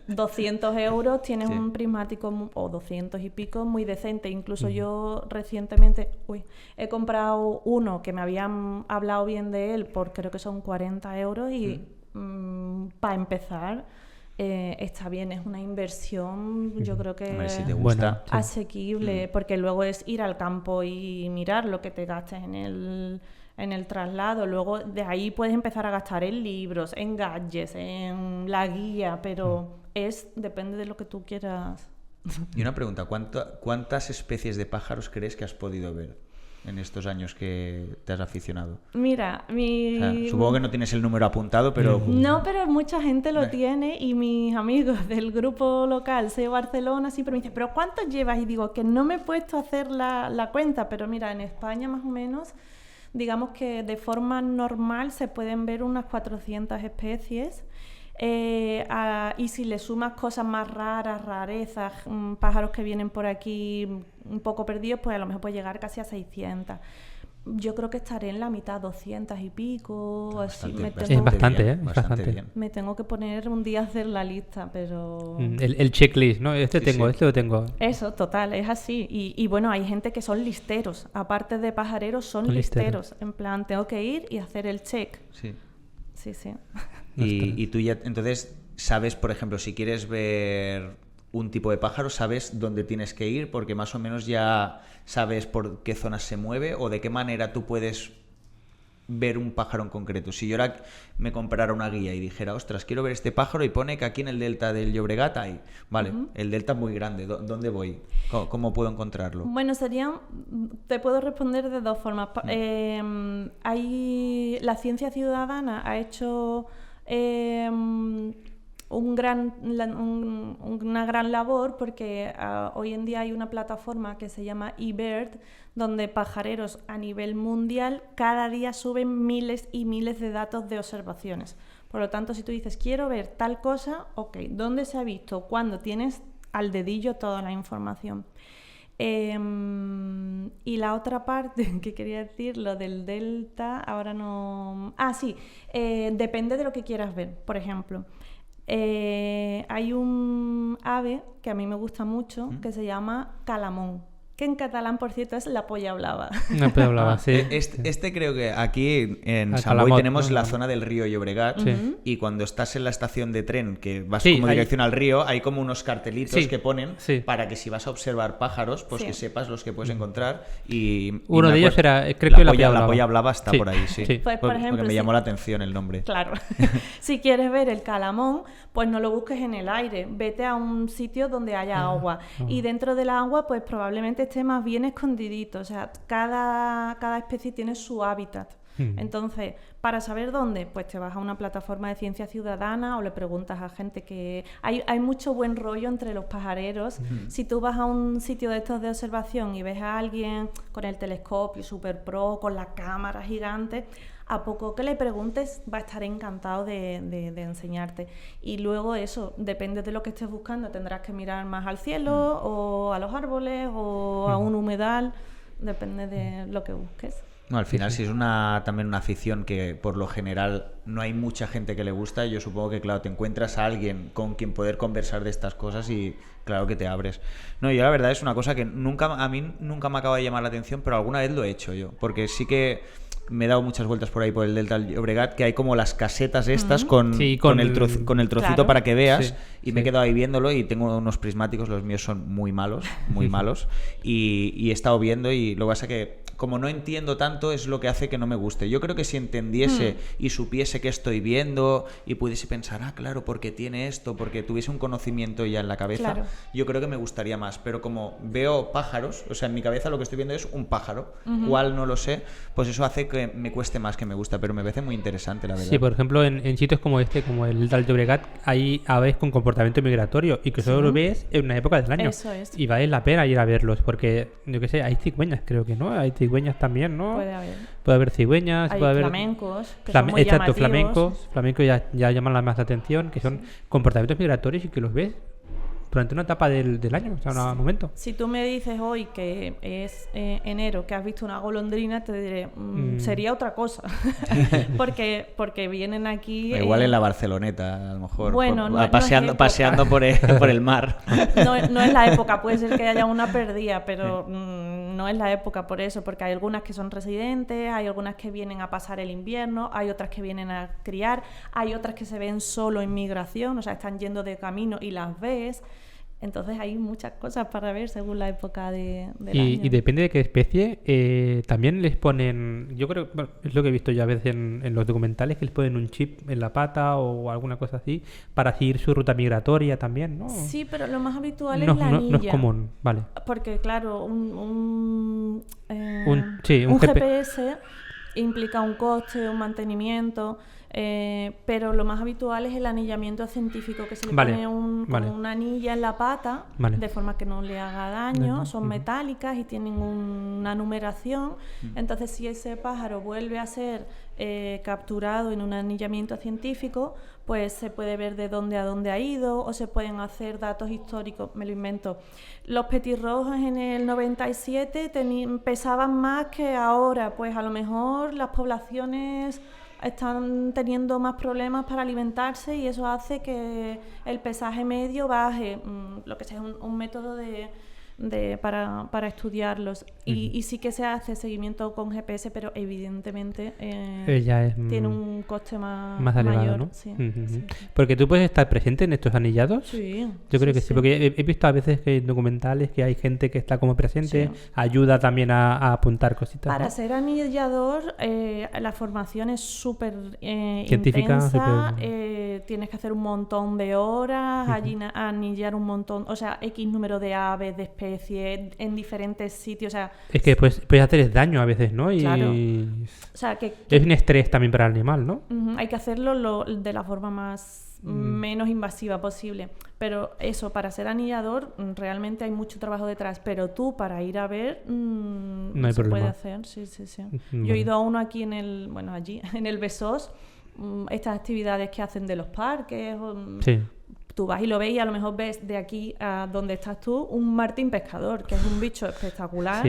200 euros tienes un prismático, o 200 y pico, muy decente. Incluso yo recientemente he comprado uno que me habían hablado bien de él por creo que son 40 euros y para empezar está bien, es una inversión, yo creo que A ver si te gusta. Bueno, sí. asequible, porque luego es ir al campo y mirar lo que te gastes en el traslado. Luego de ahí puedes empezar a gastar en libros, en gadgets, en la guía, pero depende de lo que tú quieras. Y una pregunta, ¿cuántas especies de pájaros crees que has podido ver en estos años que te has aficionado? Mira, O sea, supongo que no tienes el número apuntado, pero... No, pero mucha gente lo tiene y mis amigos del grupo local SEO Barcelona siempre me dicen, ¿pero cuántos llevas? Y digo que no me he puesto a hacer la cuenta, pero mira, en España más o menos, digamos que de forma normal se pueden ver unas 400 especies. Y si le sumas cosas más raras, rarezas, pájaros que vienen por aquí un poco perdidos, pues a lo mejor puede llegar casi a 600. Yo creo que estaré en la mitad, 200 y pico. Es bastante, bastante bien. bien. Me tengo que poner un día a hacer la lista, pero... El checklist, ¿no? Este lo tengo. Eso, total, es así. Y bueno, hay gente que son listeros. Aparte de pajareros, son listeros. En plan, tengo que ir y hacer el check. Sí. Sí. Y tú ya, entonces, sabes, por ejemplo, si quieres ver un tipo de pájaro, sabes dónde tienes que ir, porque más o menos ya sabes por qué zonas se mueve o de qué manera tú puedes ver un pájaro en concreto. Si yo ahora me comprara una guía y dijera, ostras, quiero ver este pájaro y pone que aquí en el delta del Llobregat hay, vale, el delta es muy grande, ¿dónde voy? ¿Cómo puedo encontrarlo? Bueno, te puedo responder de dos formas. La Ciencia Ciudadana ha hecho una gran labor porque hoy en día hay una plataforma que se llama eBird, donde pajareros a nivel mundial cada día suben miles y miles de datos de observaciones. Por lo tanto, si tú dices, quiero ver tal cosa, ok, ¿dónde se ha visto? ¿Cuándo? Tienes al dedillo toda la información. Y la otra parte que quería decir, lo del delta, ahora no... depende de lo que quieras ver. Por ejemplo, hay un ave que a mí me gusta mucho que se llama calamón, que en catalán, por cierto, es la polla blava. La polla blava, sí. Este creo que aquí en Al Sant Boi Calamot, tenemos ¿no? la zona del río Llobregat, Sí. y cuando estás en la estación de tren que vas Sí, como hay- dirección al río, hay como unos cartelitos Sí, que ponen sí. para que si vas a observar pájaros, pues Sí. que sepas los que puedes encontrar. Y Uno me de ellos acuerdo- era, creo que la polla la blava. polla blava está Sí, por ahí, sí. sí. Pues, por ejemplo, porque me si- llamó la atención el nombre. Claro. Si quieres ver el calamón, pues no lo busques en el aire. Vete a un sitio donde haya agua. Y dentro del agua, pues probablemente esté más bien escondidito. O sea, cada especie tiene su hábitat. Entonces, para saber dónde, pues te vas a una plataforma de ciencia ciudadana o le preguntas a gente que... Hay mucho buen rollo entre los pajareros. Si tú vas a un sitio de estos de observación y ves a alguien con el telescopio super pro, con la cámara gigante, a poco que le preguntes va a estar encantado de enseñarte. Y luego eso, depende de lo que estés buscando, tendrás que mirar más al cielo o a los árboles o a un humedal, depende de lo que busques. No, al final sí es también una afición que por lo general no hay mucha gente que le gusta, y yo supongo que claro, te encuentras a alguien con quien poder conversar de estas cosas y claro que te abres. No, yo la verdad es una cosa que a mí nunca me acaba de llamar la atención, pero alguna vez lo he hecho yo, porque sí que me he dado muchas vueltas por ahí por el Delta del Llobregat, que hay como las casetas estas con el trocito claro. para que veas, Sí, y me he quedado ahí viéndolo, y tengo unos prismáticos, los míos son muy malos, y he estado viendo, y lo que pasa que como no entiendo tanto es lo que hace que no me guste. Yo creo que si entendiese y supiese qué estoy viendo y pudiese pensar, claro, porque tiene esto, porque tuviese un conocimiento ya en la cabeza, claro. yo creo que me gustaría más. Pero como veo pájaros, o sea, en mi cabeza lo que estoy viendo es un pájaro, cuál no lo sé, pues eso hace que me cueste más que me gusta, pero me parece muy interesante, la verdad. Sí, por ejemplo, en sitios como este, como el Delta del Llobregat, hay aves con comportamiento migratorio y que solo lo ves en una época del año. Eso es. Y vale la pena ir a verlos, porque, yo qué sé, hay cigüeñas, creo que, ¿no? Hay cigüeñas también, ¿no? Puede haber cigüeñas, Hay puede haber... flamencos, que son muy Exacto, llamativos. flamencos ya llaman más la atención, que son comportamientos migratorios y que los ves durante una etapa del año, o sea, un momento. Si tú me dices hoy que es enero, que has visto una golondrina, te diré, sería otra cosa. porque vienen aquí... Igual en la Barceloneta, a lo mejor, bueno, paseando por el mar. No es la época, puede ser que haya una perdida, pero no es la época por eso, porque hay algunas que son residentes, hay algunas que vienen a pasar el invierno, hay otras que vienen a criar, hay otras que se ven solo en migración, o sea, están yendo de camino y las ves. Entonces hay muchas cosas para ver según la época del año. Y depende de qué especie, también les ponen, yo creo, bueno, es lo que he visto yo a veces en los documentales, que les ponen un chip en la pata o alguna cosa así para seguir su ruta migratoria también, ¿no? Sí, pero lo más habitual No, es la anilla. no es común, vale. Porque claro, un GPS implica un coste, un mantenimiento... pero lo más habitual es el anillamiento científico, que se le pone como una anilla en la pata, de forma que no le haga daño. Son metálicas y tienen una numeración. Entonces, si ese pájaro vuelve a ser capturado en un anillamiento científico, pues se puede ver de dónde a dónde ha ido, o se pueden hacer datos históricos. Me lo invento. Los petirrojos en el 97 pesaban más que ahora. Pues a lo mejor las poblaciones están teniendo más problemas para alimentarse y eso hace que el pesaje medio baje, lo que sea, un método para estudiarlos. Y sí que se hace seguimiento con GPS, pero evidentemente tiene un coste más elevado, mayor. ¿no? Sí, sí. Porque tú puedes estar presente en estos anillados. Sí. Yo creo que sí, porque he visto a veces que en documentales que hay gente que está como presente, ayuda también a apuntar cositas. Para ¿no? ser anillador, la formación es súper científica, intensa. Tienes que hacer un montón de horas, anillar un montón, o sea, X número de aves, de especies, en diferentes sitios. O sea, es que puedes hacer daño a veces, ¿no? Y claro. O sea, que es un estrés también para el animal, ¿no? Hay que hacerlo de la forma menos invasiva posible. Pero eso, para ser anillador, realmente hay mucho trabajo detrás. Pero tú, para ir a ver, no hay se problema. puede hacer. Sí. Yo he ido a uno aquí allí, en el Besós, estas actividades que hacen de los parques. Sí. Tú vas y lo ves y a lo mejor ves de aquí a donde estás tú un martín pescador, que es un bicho espectacular,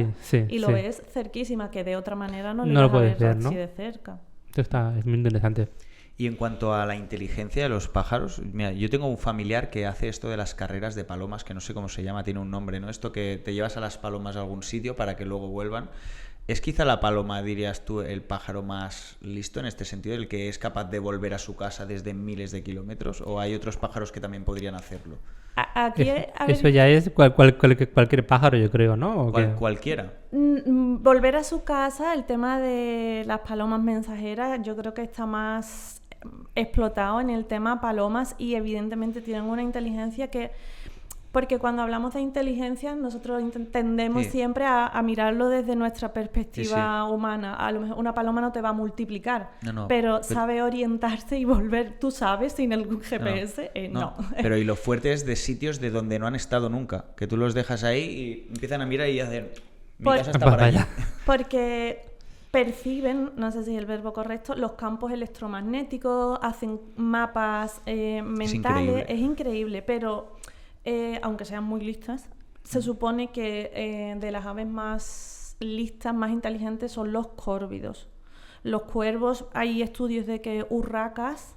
y lo ves cerquísima, que de otra manera no lo puedes ver, ¿no? así de cerca. Esto es muy interesante. Y en cuanto a la inteligencia de los pájaros, mira, yo tengo un familiar que hace esto de las carreras de palomas, que no sé cómo se llama, tiene un nombre, ¿no? Esto que te llevas a las palomas a algún sitio para que luego vuelvan. ¿Es quizá la paloma, dirías tú, el pájaro más listo en este sentido, el que es capaz de volver a su casa desde miles de kilómetros? ¿O hay otros pájaros que también podrían hacerlo? Eso ya es cualquier pájaro, yo creo, ¿no? Cualquiera. Volver a su casa, el tema de las palomas mensajeras, yo creo que está más explotado en el tema palomas, y evidentemente tienen una inteligencia que Porque cuando hablamos de inteligencia, nosotros tendemos Sí. siempre a mirarlo desde nuestra perspectiva Sí. humana. A lo mejor una paloma no te va a multiplicar, No, pero sabe orientarse y volver, tú sabes, sin el GPS, no. Pero y lo fuerte es de sitios de donde no han estado nunca, que tú los dejas ahí y empiezan a mirar y hacen, mi Pues- casa está por allí. Vaya. Porque perciben, no sé si es el verbo correcto, los campos electromagnéticos, hacen mapas mentales, increíble. es increíble, pero aunque sean muy listas, se supone que de las aves más listas, más inteligentes son los córvidos. Los cuervos, hay estudios de que urracas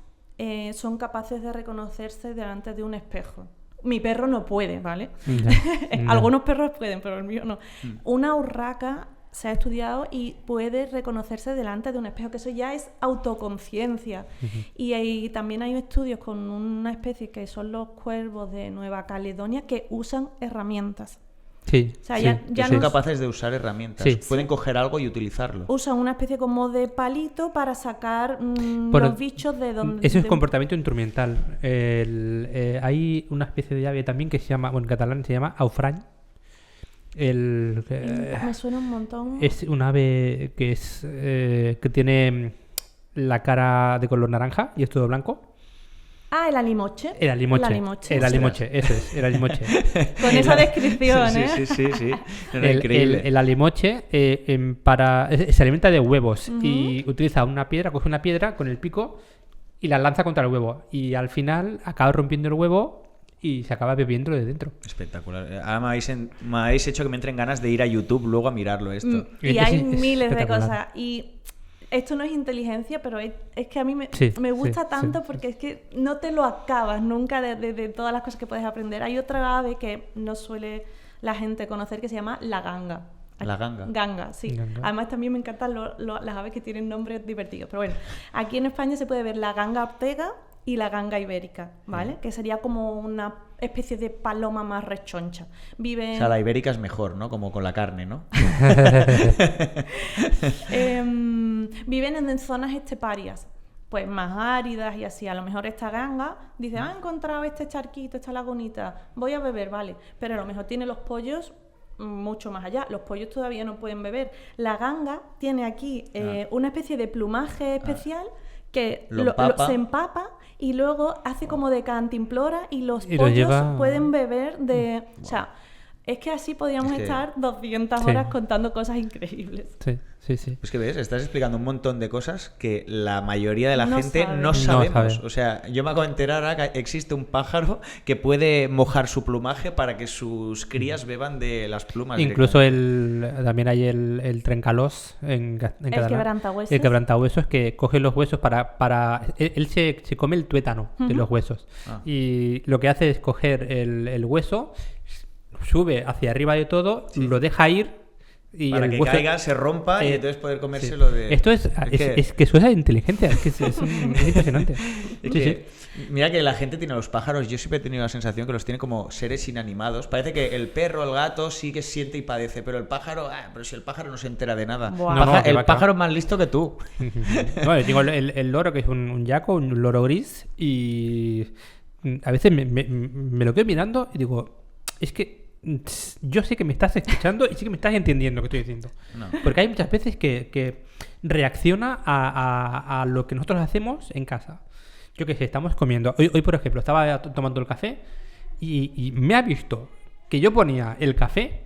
son capaces de reconocerse delante de un espejo. Mi perro no puede, ¿vale? Ya. Algunos perros pueden, pero el mío no. Una urraca se ha estudiado y puede reconocerse delante de un espejo, que eso ya es autoconciencia. Y también hay estudios con una especie que son los cuervos de Nueva Caledonia que usan herramientas. Sí, O sea, sí, ya Que son no capaces de usar herramientas. Sí. Pueden coger algo y utilizarlo. usan una especie como de palito para sacar Bueno, los bichos de donde... Eso es de- comportamiento instrumental. Hay una especie de ave también que se llama, bueno, en catalán se llama aufrany. Me suena un montón. Es un ave que es que tiene la cara de color naranja y es todo blanco. Ah, el alimoche. El alimoche. El alimoche. El alimoche, eso es, el alimoche. Con esa descripción, ¿eh? Sí. No, no, increíble. El alimoche se alimenta de huevos y utiliza una piedra, coge una piedra con el pico y la lanza contra el huevo. Y al final acaba rompiendo el huevo y se acaba bebiendo de dentro. Espectacular. Ahora me habéis hecho que me entren ganas de ir a YouTube luego a mirarlo esto. Y Es hay es miles de espectacular. cosas. Y esto no es inteligencia, pero es que a mí me Sí, gusta sí, tanto sí. porque es que no te lo acabas nunca de todas las cosas que puedes aprender. Hay otra ave que no suele la gente conocer que se llama la ganga. La ganga. Ganga, sí. Ganga. Además también me encantan las aves que tienen nombres divertidos. Pero bueno, aquí en España se puede ver la ganga ortega y la ganga ibérica, ¿vale? Que sería como una especie de paloma más rechoncha. Vive O sea, la ibérica es mejor, ¿no? Como con la carne, ¿no? Viven en zonas esteparias, pues más áridas y así. A lo mejor esta ganga dice, he encontrado este charquito, esta lagunita, voy a beber, vale. Pero a lo mejor tiene los pollos mucho más allá. Los pollos todavía no pueden beber. La ganga tiene aquí una especie de plumaje especial que Lo empapa. se empapa y luego hace como de cantimplora y los Y lo pollos lleva- pueden beber de... O sea, es que así podríamos Es que- estar 200 Sí. horas contando cosas increíbles. Sí, sí, sí. Pues que ves, estás explicando un montón de cosas que la mayoría de la No gente sabe. no No sabemos. sabe. O sea, yo me acabo de enterar ahora que existe un pájaro que puede mojar su plumaje para que sus crías beban de las plumas. Incluso directamente. también hay el trencalós en catalán. quebrantahuesos. El quebrantahuesos que coge los huesos para él se come el tuétano de los huesos. Ah. Y lo que hace es coger el hueso, sube hacia arriba de todo, lo deja ir y para el que hueso... caiga, se rompa y Eh, entonces poder Sí. comérselo de... Esto es que eso es inteligencia, es impresionante. Es Sí, que, sí. mira que la gente tiene los pájaros, yo siempre he tenido la sensación que los tiene como seres inanimados. Parece que el perro, el gato sí que siente y padece, pero el pájaro, pero si el pájaro no se entera de nada. Buah. No, que El va, que pájaro va. es más listo que tú. Bueno, yo tengo el loro, que es un yaco, un loro gris, y a veces me lo quedo mirando y digo, es que yo sé que me estás escuchando y sé que me estás entendiendo lo que estoy diciendo. No. Porque hay muchas veces que reacciona a lo que nosotros hacemos en casa. Yo qué sé, estamos comiendo. Hoy por ejemplo, estaba tomando el café y me ha visto que yo ponía el café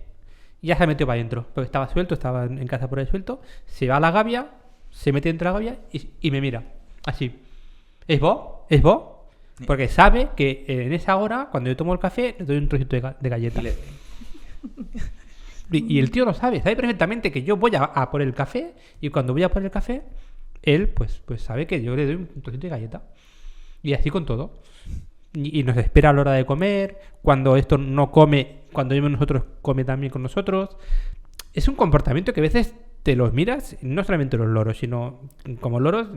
y ya se metió para adentro. Porque estaba suelto, estaba en casa por ahí suelto. Se va a la gavia, se mete dentro de la gavia y me mira. Así. ¿Es vos? ¿Es vos? Porque sabe que en esa hora, cuando yo tomo el café, le doy un trocito de galleta. Y le- Y el tío lo sabe perfectamente que yo voy a por el café y cuando voy a por el café, él pues sabe que yo le doy un trocito de galleta. Y así con todo. Y nos espera a la hora de comer, cuando esto no come, cuando nosotros come también con nosotros. Es un comportamiento que a veces te los miras, no solamente los loros, sino como loros,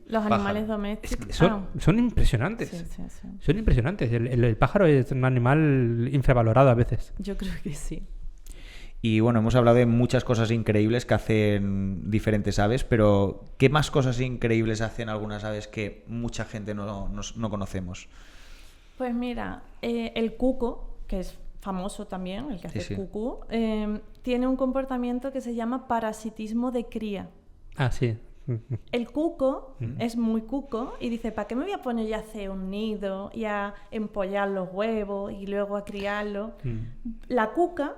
Los animales domésticos. son impresionantes. Sí, sí, sí. Son impresionantes. El pájaro es un animal infravalorado a veces. Yo creo que sí. Y bueno, hemos hablado de muchas cosas increíbles que hacen diferentes aves, pero ¿qué más cosas increíbles hacen algunas aves que mucha gente no conocemos? Pues mira, el cuco, que es famoso también, el que hace Sí. cucú, tiene un comportamiento que se llama parasitismo de cría. Ah, sí. El cuco es muy cuco y dice, ¿para qué me voy a poner ya a hacer un nido y a empollar los huevos y luego a criarlos? La cuca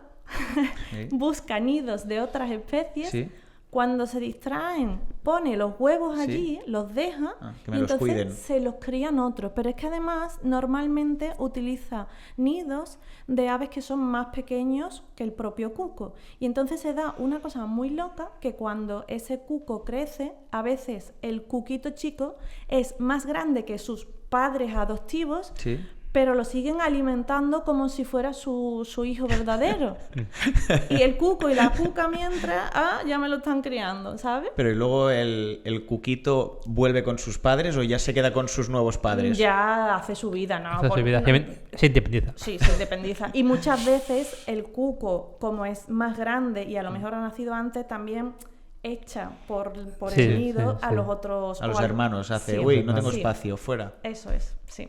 Sí. busca nidos de otras especies. Sí. Cuando se distraen, pone los huevos Sí. allí, los deja Que me y los entonces cuiden. se los crían otros. Pero es que además normalmente utiliza nidos de aves que son más pequeños que el propio cuco. Y entonces se da una cosa muy loca, que cuando ese cuco crece, a veces el cuquito chico es más grande que sus padres adoptivos, Sí. pero lo siguen alimentando como si fuera su hijo verdadero. Y el cuco y la cuca mientras, ya me lo están criando, ¿sabes? Pero ¿y luego el cuquito vuelve con sus padres o ya se queda con sus nuevos padres? Ya hace su vida, ¿no? Hace su Por- vida. no- Se independiza. Sí, se independiza. Y muchas veces el cuco, como es más grande y a lo mejor ha nacido antes, también echa por Sí, el nido sí, a sí. los otros... A los o hermanos hace, Sí, uy, no tengo sí. espacio, fuera. Eso es, sí.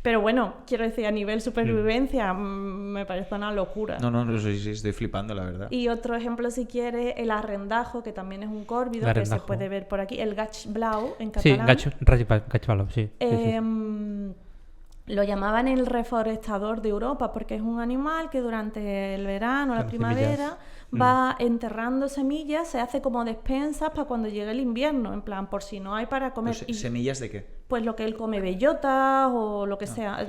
Pero bueno, quiero decir, a nivel supervivencia me parece una locura. No, sí, estoy flipando, la verdad. Y otro ejemplo, si quieres, el arrendajo, que también es un córvido, El que se arrendajo. puede ver por aquí, el gach blau en Sí, catalán. Gachbalov, sí. Sí, sí, sí. Lo llamaban el reforestador de Europa porque es un animal que durante el verano, la Las primavera, semillas. va enterrando semillas, se hace como despensas para cuando llegue el invierno, en plan, por si no hay para comer. Pues, Y, ¿semillas de qué? pues lo que él come, bellotas o lo que sea,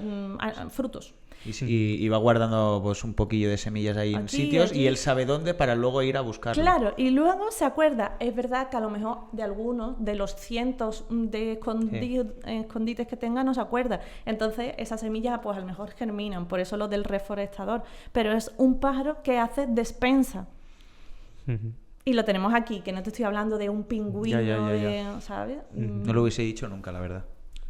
frutos. Y va guardando pues un poquillo de semillas ahí en Aquí, sitios allí. y él sabe dónde para luego ir a buscarlo. Claro, y luego se acuerda, es verdad que a lo mejor de algunos, de los cientos de escondites que tenga, no se acuerda. Entonces esas semillas pues a lo mejor germinan, por eso lo del reforestador. Pero es un pájaro que hace despensa. Ujú. Y lo tenemos aquí, que no te estoy hablando de un pingüino, Ya. ¿sabes? No lo hubiese dicho nunca, la verdad.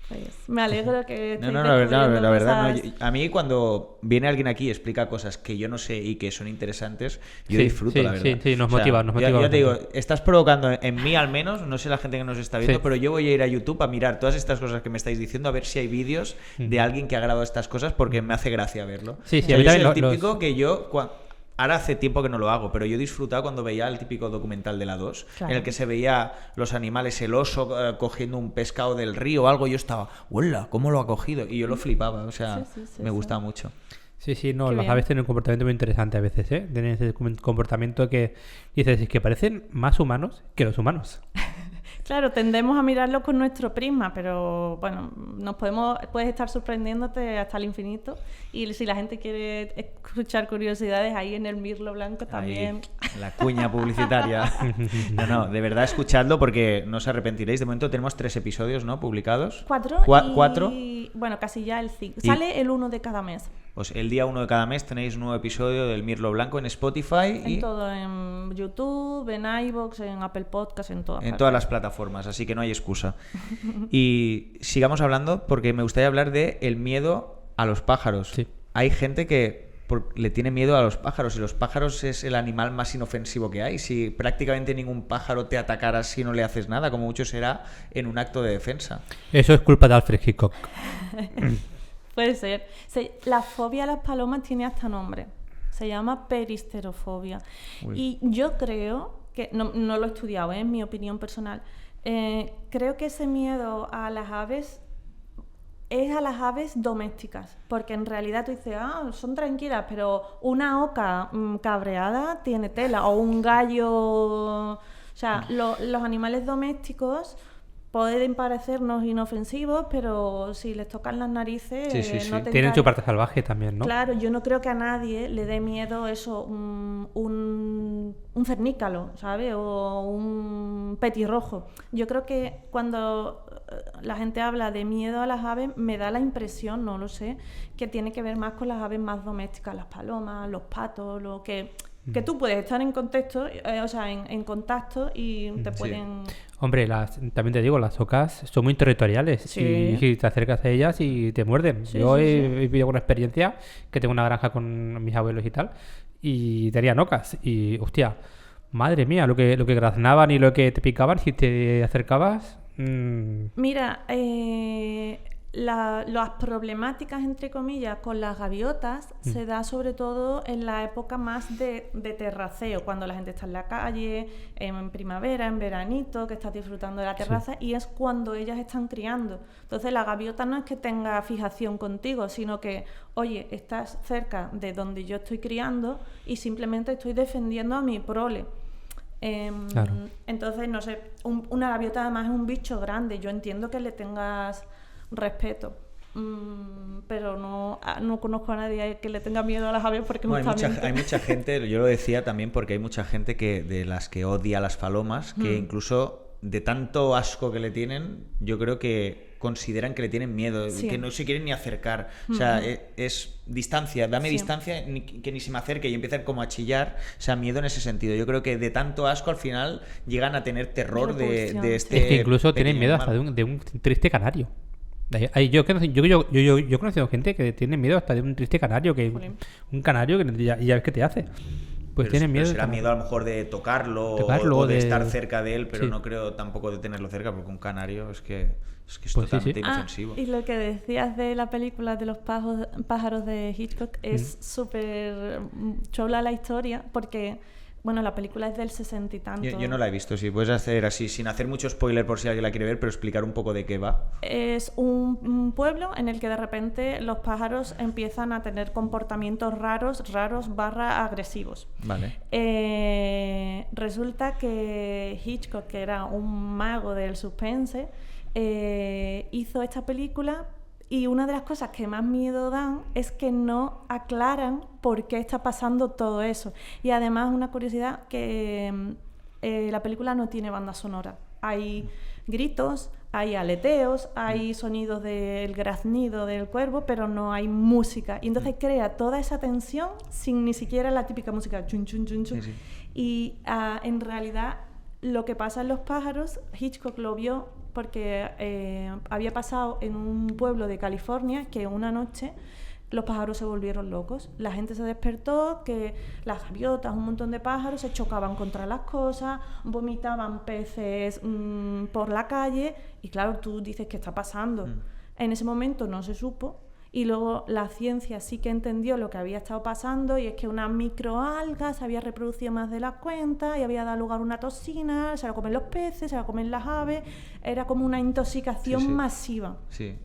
Pues me alegro que No, estéis la verdad, descubriendo la verdad. No, cosas. a mí cuando viene alguien aquí y explica cosas que yo no sé y que son interesantes, yo Sí, disfruto, sí, la verdad. sí, nos motiva, nos motiva Ya te digo, bastante. estás provocando en mí al menos, no sé la gente que nos está viendo, Sí. pero yo voy a ir a YouTube a mirar todas estas cosas que me estáis diciendo, a ver si hay vídeos de alguien que ha grabado estas cosas porque me hace gracia verlo. Sí, sí, Yo a mí soy el también típico que yo... Ahora hace tiempo que no lo hago, pero yo disfrutaba cuando veía el típico documental de la 2, Claro. en el que se veía los animales, el oso cogiendo un pescado del río o algo, yo estaba, ¡hola! ¿Cómo lo ha cogido? Y yo lo flipaba, o sea, Sí, me sí. gustaba mucho. Sí, sí, no, Qué las bien. aves tienen un comportamiento muy interesante a veces, ¿eh? Tienen ese comportamiento que dices, es que parecen más humanos que los humanos. Claro, tendemos a mirarlo con nuestro prisma, pero bueno, puedes estar sorprendiéndote hasta el infinito. Y si la gente quiere escuchar curiosidades, ahí en el Mirlo Blanco también. Ahí, la cuña publicitaria. No, de verdad escuchadlo porque no os arrepentiréis. De momento tenemos 3 episodios, ¿no? Publicados. 4 ¿Cuatro? y bueno, casi ya el 5. Y- Sale el 1 de cada mes. Pues el día 1 de cada mes tenéis un nuevo episodio del Mirlo Blanco en Spotify y En todo, en YouTube, en iVoox, en Apple Podcast, en todas en partes. todas las plataformas, así que no hay excusa. Y sigamos hablando porque me gustaría hablar de el miedo a los pájaros. Sí. Hay gente que le tiene miedo a los pájaros y los pájaros es el animal más inofensivo que hay. Si prácticamente ningún pájaro te atacara si no le haces nada, como mucho será en un acto de defensa. Eso es culpa de Alfred Hitchcock. Puede ser. La fobia a las palomas tiene hasta nombre. Se llama peristerofobia. Uy. Y yo creo que, no lo he estudiado, es mi opinión personal, creo que ese miedo a las aves es a las aves domésticas, porque en realidad tú dices, son tranquilas, pero una oca cabreada tiene tela, o un gallo... O sea, los animales domésticos pueden parecernos inofensivos, pero si les tocan las narices... Sí. no te Tienen engañes. su parte salvaje también, ¿no? Claro, yo no creo que a nadie le dé miedo eso, un cernícalo, ¿sabes? O un petirrojo. Yo creo que cuando la gente habla de miedo a las aves, me da la impresión, no lo sé, que tiene que ver más con las aves más domésticas, las palomas, los patos, lo que tú puedes estar en contexto, en contacto y te Sí. pueden... Hombre, también te digo, las ocas son muy territoriales Sí. y te acercas a ellas y te muerden. Sí, Yo sí, he sí. vivido una experiencia que tengo una granja con mis abuelos y tal, y tenían ocas y, hostia, madre mía, lo que graznaban y lo que te picaban si te acercabas. Mira, las problemáticas, entre comillas, con las gaviotas se da sobre todo en la época más de terraceo, cuando la gente está en la calle, en primavera, en veranito, que estás disfrutando de la terraza, y es cuando ellas están criando. Entonces la gaviota no es que tenga fijación contigo, sino que, oye, estás cerca de donde yo estoy criando y simplemente estoy defendiendo a mi prole. Claro. Entonces, no sé, una gaviota además es un bicho grande, yo entiendo que le tengas respeto, pero no conozco a nadie que le tenga miedo a las aves porque No, justamente... hay mucha gente, yo lo decía también porque hay mucha gente de las que odia las palomas, que incluso de tanto asco que le tienen, yo creo que consideran que le tienen miedo, Sí. que no se quieren ni acercar. O sea, es distancia, dame distancia, que ni se me acerque, y empiezan como a chillar. O sea, miedo en ese sentido. Yo creo que de tanto asco al final llegan a tener terror Repulsión, de sí. este Es que incluso tienen pequeño miedo hasta animal. de un triste canario. Yo he conocido gente que tiene miedo hasta de un triste canario, que Jolín. un canario que ya ves qué te hace. Pues tienen miedo. Será de miedo a lo mejor de tocarlo, Tocarlo, o de de- estar cerca de él, pero sí. no creo tampoco de tenerlo cerca, porque un canario es que es Pues sí, totalmente sí. inofensivo. Y lo que decías de la película de los pájaros de Hitchcock es súper chula la historia, porque, bueno, la película es del 60 y tanto. Yo no la he visto, si puedes hacer así, sin hacer mucho spoiler por si alguien la quiere ver, pero explicar un poco de qué va. Es un pueblo en el que de repente los pájaros empiezan a tener comportamientos raros / agresivos. Vale. Resulta que Hitchcock, que era un mago del suspense, hizo esta película, y una de las cosas que más miedo dan es que no aclaran por qué está pasando todo eso. Y además, una curiosidad, que la película no tiene banda sonora. Hay gritos, hay aleteos, hay sonidos del graznido del cuervo, pero no hay música. Y entonces crea toda esa tensión sin ni siquiera la típica música chun chun chun chun. Sí, sí. Y en realidad lo que pasa en los pájaros, Hitchcock lo vio porque había pasado en un pueblo de California que una noche los pájaros se volvieron locos. La gente se despertó, que las gaviotas, un montón de pájaros, se chocaban contra las cosas, vomitaban peces por la calle, y claro, tú dices, ¿qué está pasando? En ese momento no se supo, y luego la ciencia sí que entendió lo que había estado pasando, y es que una microalga se había reproducido más de la cuenta y había dado lugar a una toxina, se la comen los peces, se la comen las aves, era como una intoxicación Sí, sí. masiva. Sí,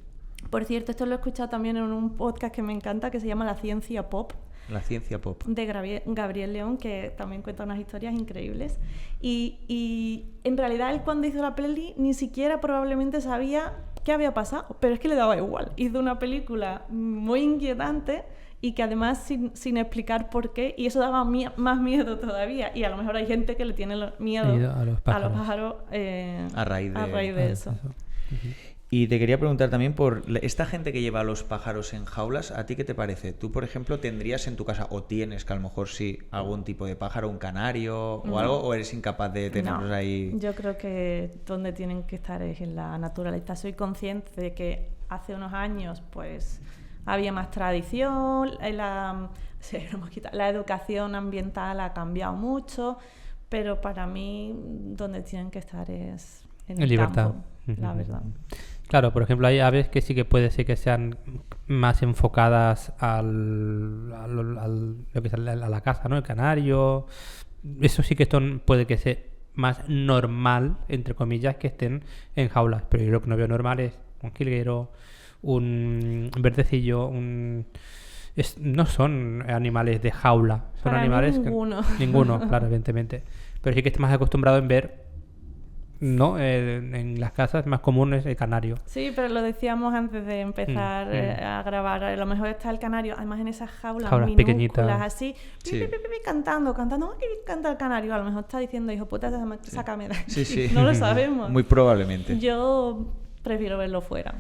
Por cierto, esto lo he escuchado también en un podcast que me encanta, que se llama La Ciencia Pop, la ciencia pop. de Gabriel León, que también cuenta unas historias increíbles. Y en realidad él, cuando hizo la peli, ni siquiera probablemente sabía qué había pasado, pero es que le daba igual. Hizo una película muy inquietante y que además sin explicar por qué, y eso daba más miedo todavía. Y a lo mejor hay gente que le tiene miedo A los pájaros. A raíz de eso. Y te quería preguntar también por esta gente que lleva a los pájaros en jaulas, ¿a ti qué te parece? ¿Tú, por ejemplo, tendrías en tu casa, o tienes, que a lo mejor sí, algún tipo de pájaro, un canario o algo, o eres incapaz de tenerlos No, ahí? yo creo que donde tienen que estar es en la naturaleza. Soy consciente de que hace unos años pues había más tradición, la educación ambiental ha cambiado mucho, pero para mí donde tienen que estar es en el libertad. campo, la verdad. Claro, por ejemplo, hay aves que sí que puede ser que sean más enfocadas a la caza, ¿no? El canario. Eso sí que puede que sea más normal, entre comillas, que estén en jaulas. Pero yo lo que no veo normal es un jilguero, un verdecillo, no son animales de jaula. Son Para mí animales ninguno. Ninguno, claro, evidentemente. Pero sí que estoy más acostumbrado en ver, ¿no? En las casas más común es el canario. Sí, pero lo decíamos antes de empezar a grabar. A lo mejor está el canario, además en esas jaulas minúsculas, pequeñitas. así, Sí. cantando. ¡Ay, canta el canario! A lo mejor está diciendo, hijo puta, sácame de aquí. Sí, sí. No lo sabemos. Muy probablemente. Yo prefiero verlo fuera.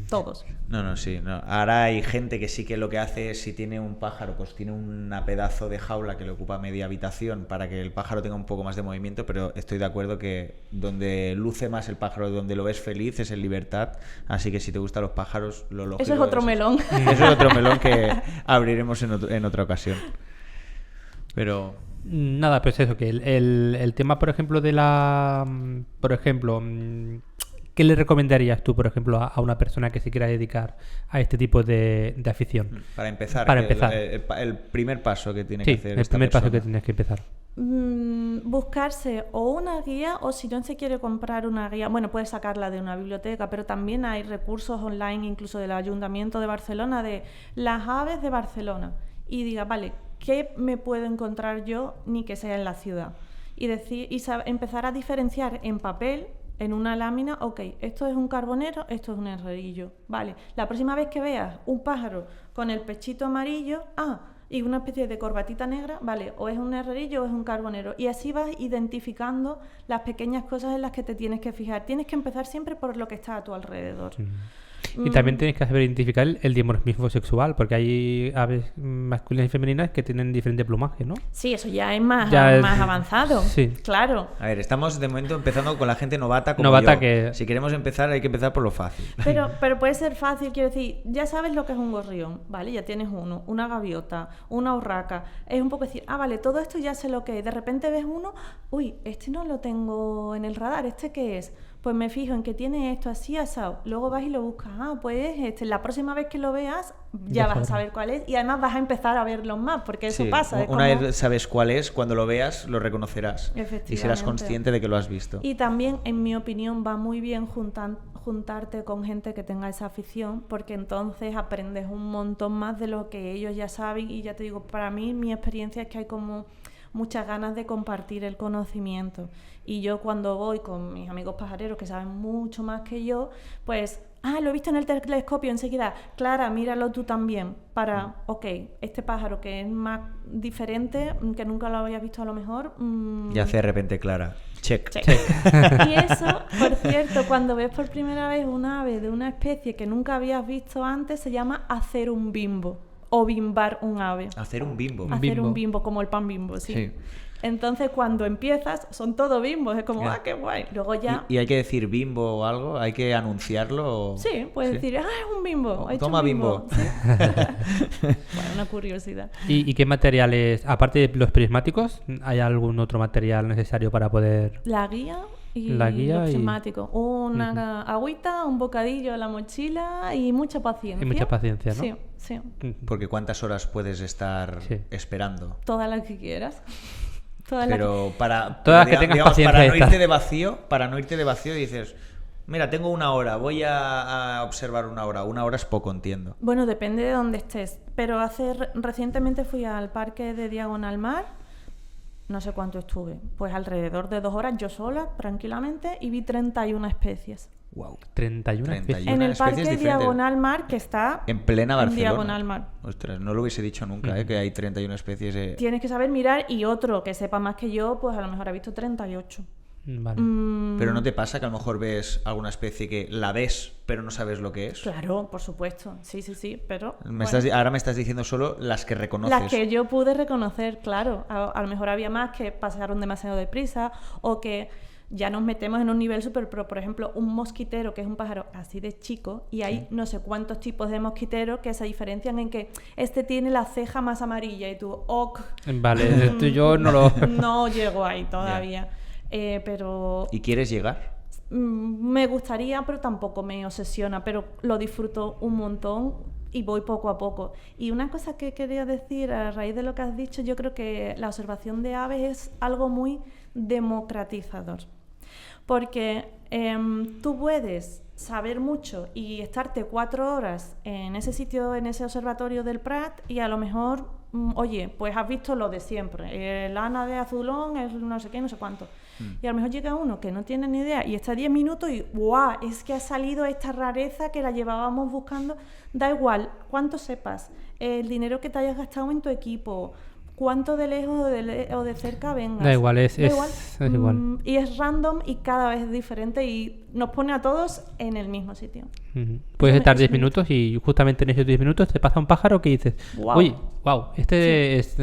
Todos. No, sí. No. Ahora hay gente que sí que lo que hace es, si tiene un pájaro, pues tiene un pedazo de jaula que le ocupa media habitación para que el pájaro tenga un poco más de movimiento, pero estoy de acuerdo que donde luce más el pájaro, donde lo ves feliz, es en libertad. Así que si te gustan los pájaros, lo lógico Eso es otro melón. Eso es otro melón que abriremos en otra ocasión. Pero... Nada, pues eso, que el tema, por ejemplo, ¿Qué le recomendarías tú, por ejemplo, a una persona que se quiera dedicar a este tipo de afición? Para empezar. Para empezar. El primer paso que tiene que Sí, hacer el esta primer paso que persona. tienes que empezar. Buscarse o una guía, o si no se quiere comprar una guía, bueno, puedes sacarla de una biblioteca, pero también hay recursos online, incluso del Ayuntamiento de Barcelona, de las aves de Barcelona, y diga, vale, ¿qué me puedo encontrar yo ni que sea en la ciudad? Y empezar a diferenciar en papel, en una lámina, ok, esto es un carbonero, esto es un herrerillo, vale. La próxima vez que veas un pájaro con el pechito amarillo, y una especie de corbatita negra, vale, o es un herrerillo o es un carbonero. Y así vas identificando las pequeñas cosas en las que te tienes que fijar. Tienes que empezar siempre por lo que está a tu alrededor. Y también tienes que saber identificar el dimorfismo sexual, porque hay aves masculinas y femeninas que tienen diferente plumaje, ¿no? Sí, eso ya es más Ya avanzado. Sí. Claro. A ver, estamos de momento empezando con la gente novata como Novata yo. que- Si queremos empezar, hay que empezar por lo fácil. Pero puede ser fácil, quiero decir, ya sabes lo que es un gorrión, ¿vale? Ya tienes uno, una gaviota, una urraca. Es un poco decir, vale, todo esto ya sé lo que es. De repente ves uno, uy, este no lo tengo en el radar, ¿este qué es? Pues me fijo en que tiene esto así asado. Luego vas y lo buscas. Pues la próxima vez que lo veas ya Ya vas a sabrás. saber cuál es. Y además vas a empezar a verlos más, porque eso Sí, pasa. es una como- vez sabes cuál es, cuando lo veas, lo reconocerás. Y serás Efectivamente. consciente de que lo has visto. Y también, en mi opinión, va muy bien juntarte con gente que tenga esa afición, porque entonces aprendes un montón más de lo que ellos ya saben. Y ya te digo, para mí, mi experiencia es que hay como muchas ganas de compartir el conocimiento. Y yo cuando voy con mis amigos pajareros que saben mucho más que yo, pues, lo he visto en el telescopio enseguida. Clara, míralo tú también. Para, ok, este pájaro que es más diferente, que nunca lo habías visto a lo mejor. Y hace de repente Clara. Check. Sí. Y eso, por cierto, cuando ves por primera vez un ave de una especie que nunca habías visto antes, se llama hacer un bimbo o bimbar un ave. Hacer un bimbo. Ah. Hacer bimbo. un bimbo, como el pan bimbo, sí. Sí. Entonces, cuando empiezas, son todo bimbos, es como, Ya. qué guay. Luego ya, ¿Y hay que decir bimbo o algo? ¿Hay que anunciarlo? sí, puedes decir, es un bimbo. he hecho Toma un bimbo. bimbo. Sí. Bueno, una curiosidad. ¿Y qué materiales, aparte de los prismáticos, hay algún otro material necesario para poder...? La guía y La guía los y- prismáticos. Una agüita, un bocadillo en la mochila y mucha paciencia. Y mucha paciencia, ¿no? Sí, sí. Porque ¿cuántas horas puedes estar Sí. esperando? Todas las que quieras. Todas las Pero para, Todas las que tengas paciencia para de no estar. irte de vacío, dices, mira, tengo una hora, voy a observar una hora. Una hora es poco, entiendo. Bueno, depende de dónde estés. Pero recientemente fui al parque de Diagonal Mar. No sé cuánto estuve. Pues alrededor de 2 horas yo sola, tranquilamente, y vi 31 especies. Wow. 31 especies. En el especies parque diferentes. Diagonal Mar, que está En plena Barcelona. Diagonal Mar. Ostras, no lo hubiese dicho nunca, que hay 31 especies. Tienes que saber mirar, y otro que sepa más que yo, pues a lo mejor ha visto 38. Vale. Pero ¿no te pasa que a lo mejor ves alguna especie que la ves, pero no sabes lo que es? Claro, por supuesto. Sí, pero... bueno. Ahora me estás diciendo solo las que reconoces. Las que yo pude reconocer, claro. A lo mejor había más que pasaron demasiado deprisa o que ya nos metemos en un nivel súper pro. Por ejemplo, un mosquitero, que es un pájaro así de chico, y hay no sé cuántos tipos de mosquiteros que se diferencian en que este tiene la ceja más amarilla y tú, ok. Vale, esto yo no lo... No llego ahí todavía. Pero ¿Y quieres llegar? me gustaría, pero tampoco me obsesiona, pero lo disfruto un montón y voy poco a poco. Y una cosa que quería decir a raíz de lo que has dicho, yo creo que la observación de aves es algo muy democratizador, porque tú puedes saber mucho y estarte 4 horas en ese sitio, en ese observatorio del Prat, y a lo mejor, oye, pues has visto lo de siempre, el ana de azulón, el no sé qué, no sé cuánto. Y a lo mejor llega uno que no tiene ni idea y está 10 minutos y ¡guau! Es que ha salido esta rareza que la llevábamos buscando. Da igual cuánto sepas, el dinero que te hayas gastado en tu equipo, cuánto de lejos o de cerca vengas. Da igual, es igual. igual. Y es random y cada vez es diferente y nos pone a todos en el mismo sitio. Ujú. Puedes Eso estar me- 10 minutos y justamente en esos 10 minutos te pasa un pájaro que dices, Guau. uy, wow, este es...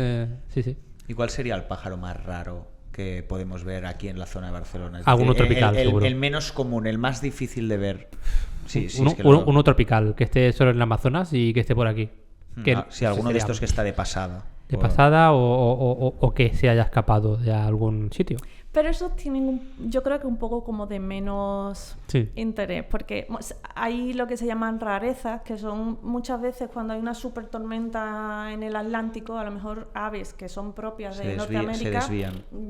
sí, sí. ¿Y cuál sería el pájaro más raro que podemos ver aquí en la zona de Barcelona? Es Alguno decir, tropical, seguro. el menos común, el más difícil de ver. Sí, sí, uno, es que lo- uno tropical, que esté solo en el Amazonas y que esté por aquí. Que sí, alguno de sería estos que está de pasada. de pasada o que se haya escapado de algún sitio. Pero esos tienen, yo creo que un poco como de menos interés, porque hay lo que se llaman rarezas, que son muchas veces cuando hay una super tormenta en el Atlántico, a lo mejor aves que son propias de Norteamérica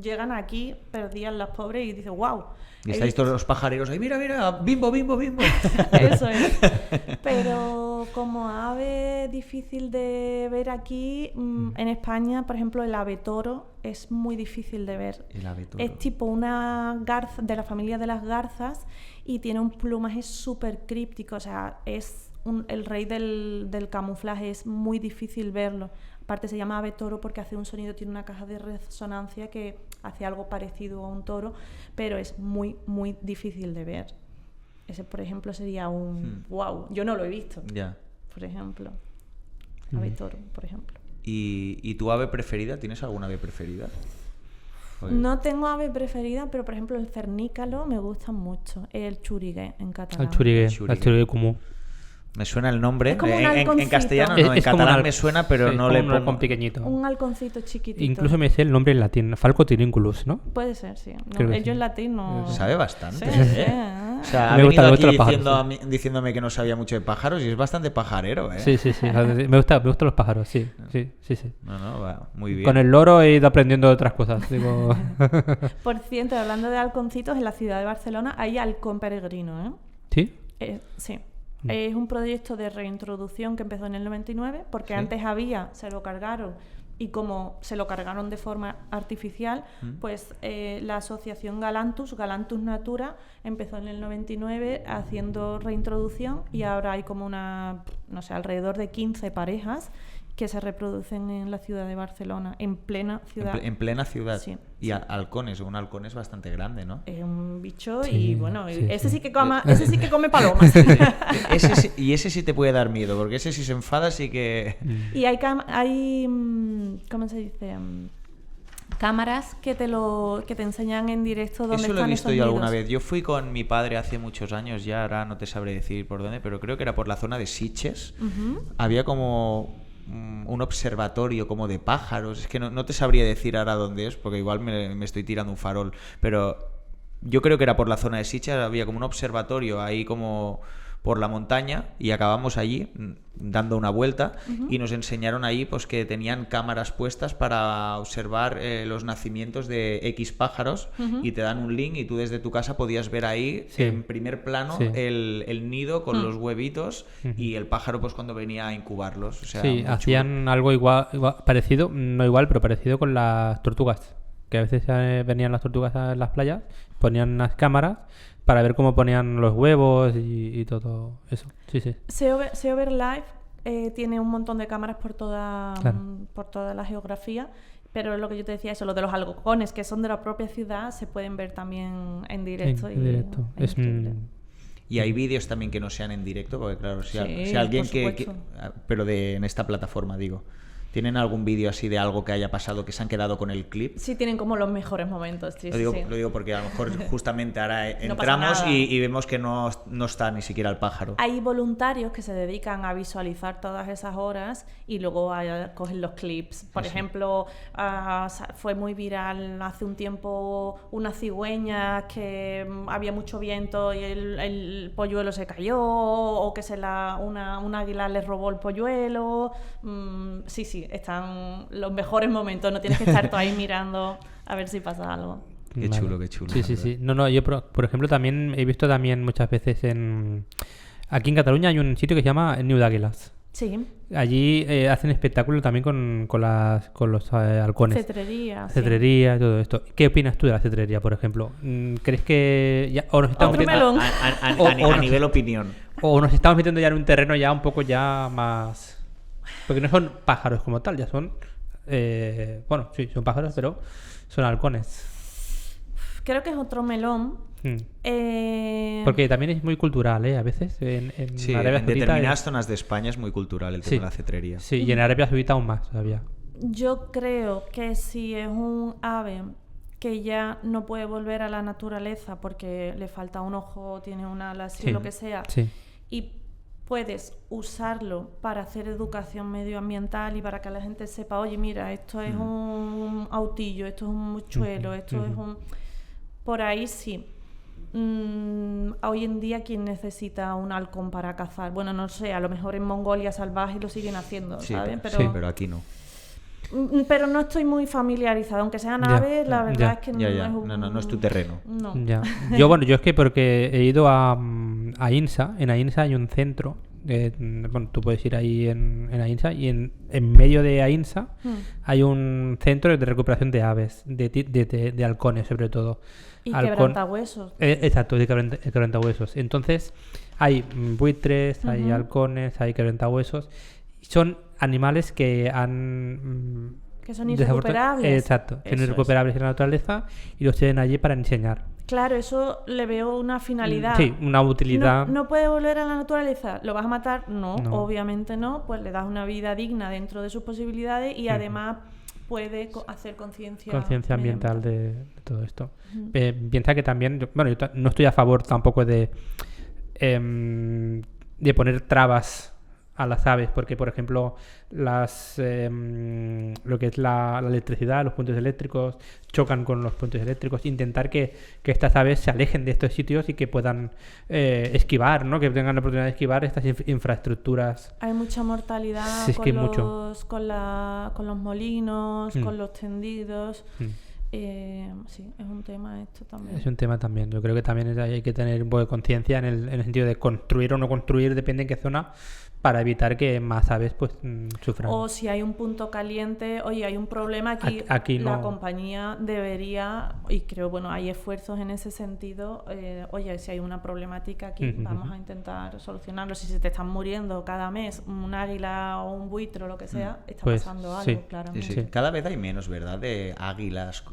llegan aquí, perdían las pobres y dicen, wow. Y estáis todos los pajareros ahí, mira, bimbo, bimbo, bimbo. Eso es. Pero como ave difícil de ver aquí, en España, por ejemplo, el ave toro es muy difícil de ver. El ave toro. Es tipo una garza de la familia de las garzas y tiene un plumaje súper críptico, o sea, es el rey del camuflaje, es muy difícil verlo. Aparte se llama ave toro porque hace un sonido, tiene una caja de resonancia que hace algo parecido a un toro, pero es muy, muy difícil de ver. Ese, por ejemplo, sería un wow. Yo no lo he visto. Ya. Por ejemplo. Ave toro, por ejemplo. ¿Y tu ave preferida? ¿Tienes alguna ave preferida? Oye. No tengo ave preferida, pero por ejemplo el cernícalo me gusta mucho. El churigué en catalán. El churigué común. Me suena el nombre. Es como un En castellano no, en catalán me suena, pero no le pongo... un halcón pequeñito. Un halconcito chiquitito. Incluso me sé el nombre en latín, Falco tirinculus, ¿no? Puede ser, sí. No, ellos en latín no... Sabe bastante. Sí. O sea, ha venido aquí diciéndome que no sabía mucho de pájaros y es bastante pajarero, ¿eh? Sí. Me gustan los pájaros, sí. No, va, muy bien. Con el loro he ido aprendiendo otras cosas. Digo... Por cierto, hablando de halconcitos, en la ciudad de Barcelona hay halcón peregrino, ¿eh? ¿Sí? Sí. Es un proyecto de reintroducción que empezó en el 99, porque antes se lo cargaron, y como se lo cargaron de forma artificial, pues la asociación Galantus Natura, empezó en el 99 haciendo reintroducción, y ahora hay como alrededor de 15 parejas que se reproducen en la ciudad de Barcelona, en plena ciudad. En plena ciudad. Sí. Y halcones, un halcón es bastante grande, ¿no? Es un bicho y bueno, ese sí que come palomas. Ese sí te puede dar miedo, porque ese si se enfada sí que... Y hay ¿cómo se dice? Cámaras que te enseñan en directo dónde están. Eso lo he visto esos yo alguna nidos. vez. Yo fui con mi padre hace muchos años, ya ahora no te sabré decir por dónde, pero creo que era por la zona de Sitges. Había como un observatorio como de pájaros. Es que no te sabría decir ahora dónde es, porque igual me estoy tirando un farol, pero yo creo que era por la zona de Sitges. Había como un observatorio ahí como por la montaña y acabamos allí dando una vuelta y nos enseñaron ahí pues que tenían cámaras puestas para observar los nacimientos de X pájaros y te dan un link y tú desde tu casa podías ver ahí en primer plano el nido con los huevitos y el pájaro pues cuando venía a incubarlos. O sea, hacían algo igual, parecido, no igual, pero parecido con las tortugas, que a veces venían las tortugas a las playas, ponían unas cámaras para ver cómo ponían los huevos y todo eso. Sí. Seover Live tiene un montón de cámaras por toda la geografía, pero lo que yo te decía, eso, lo de los halcones, que son de la propia ciudad, se pueden ver también en directo. Y hay vídeos también que no sean en directo, porque claro, si alguien pero en esta plataforma digo. ¿Tienen algún vídeo así de algo que haya pasado que se han quedado con el clip? Sí, tienen como los mejores momentos. Lo digo porque a lo mejor justamente ahora entramos y vemos que no está ni siquiera el pájaro. Hay voluntarios que se dedican a visualizar todas esas horas y luego cogen los clips. Por ejemplo, fue muy viral hace un tiempo una cigüeña que había mucho viento y el polluelo se cayó, o que un águila le robó el polluelo. Sí, están los mejores momentos, no tienes que estar tú ahí mirando a ver si pasa algo. Qué chulo. Sí. No, yo por ejemplo también he visto muchas veces aquí en Cataluña hay un sitio que se llama Niu d'Àguiles. Sí. Allí hacen espectáculo también con los halcones. Cetrería y todo esto. ¿Qué opinas tú de la cetrería, por ejemplo? ¿Crees que o nos estamos metiendo a nivel opinión? O nos estamos metiendo ya en un terreno ya un poco ya más... Porque no son pájaros como tal, ya son... sí, son pájaros, pero son halcones. Creo que es otro melón. Porque también es muy cultural, a veces. En Arabia en Saudita determinadas zonas de España es muy cultural el tema de la cetrería. Sí, y en Arabia Saudita aún más todavía. Yo creo que si es un ave que ya no puede volver a la naturaleza porque le falta un ojo, tiene una ala, lo que sea, y puedes usarlo para hacer educación medioambiental y para que la gente sepa, oye, mira, esto es un autillo, esto es un mochuelo, esto es un... por ahí sí. Hoy en día, ¿quién necesita un halcón para cazar? Bueno, no sé, a lo mejor en Mongolia salvaje lo siguen haciendo, Sí, ¿sabes? pero aquí no. Pero no estoy muy familiarizada, aunque sean Ya, aves, la verdad ya. es que Ya, no ya. es un... No es tu terreno. No. Ya. Yo es que porque he ido a INSA. En AINSA hay un centro. Bueno, tú puedes ir ahí en AINSA y en medio de AINSA hay un centro de recuperación de aves, de halcones sobre todo. Y quebrantahuesos. Exacto, de quebrantahuesos. Entonces hay buitres, hay halcones, hay quebrantahuesos. Son animales que han... que son irrecuperables. Exacto, que son Eso irrecuperables en la naturaleza y los tienen allí para enseñar. Claro, eso le veo una finalidad. Sí, una utilidad. ¿No puede volver a la naturaleza? ¿Lo vas a matar? No, No. obviamente no. Pues le das una vida digna dentro de sus posibilidades y además puede hacer conciencia ambiental de todo esto. Piensa que también, yo no estoy a favor tampoco de poner trabas a las aves, porque por ejemplo lo que es la electricidad, los puntos eléctricos chocan con los puntos eléctricos, intentar que estas aves se alejen de estos sitios y que puedan esquivar, ¿no? Que tengan la oportunidad de esquivar estas infraestructuras. Hay mucha mortalidad Sí, es con, que con los molinos, con los tendidos. Sí, es un tema esto también. Es un tema también. Yo creo que también hay que tener un poco de conciencia en el sentido de construir o no construir, depende en qué zona, para evitar que más aves pues sufran. O si hay un punto caliente, oye, hay un problema Aquí la no. compañía debería, y creo, bueno, hay esfuerzos en ese sentido, oye, si hay una problemática aquí, vamos a intentar solucionarlo. Si se te están muriendo cada mes un águila o un buitre o lo que sea, está Pues, pasando algo, sí. claramente. Sí. Cada vez hay menos, ¿verdad? De águilas.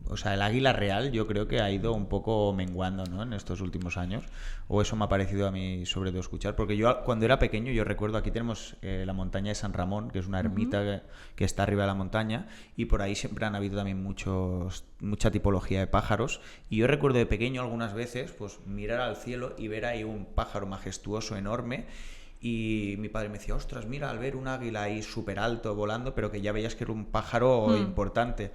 O sea, el águila real yo creo que ha ido un poco menguando, ¿no? En estos últimos años. O eso me ha parecido a mí sobre todo escuchar. Porque yo cuando era pequeño, yo recuerdo, aquí tenemos la montaña de San Ramón, que es una ermita que está arriba de la montaña. Y por ahí siempre han habido también mucha tipología de pájaros. Y yo recuerdo de pequeño algunas veces pues mirar al cielo y ver ahí un pájaro majestuoso, enorme. Y mi padre me decía, ostras, mira, al ver un águila ahí súper alto volando, pero que ya veías que era un pájaro importante.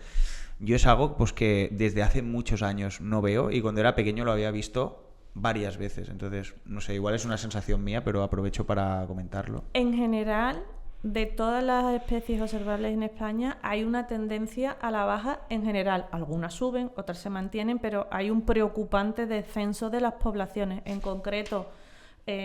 Yo es algo pues que desde hace muchos años no veo y cuando era pequeño lo había visto varias veces. Entonces, no sé, igual es una sensación mía, pero aprovecho para comentarlo. En general, de todas las especies observables en España, hay una tendencia a la baja en general. Algunas suben, otras se mantienen, pero hay un preocupante descenso de las poblaciones. En concreto,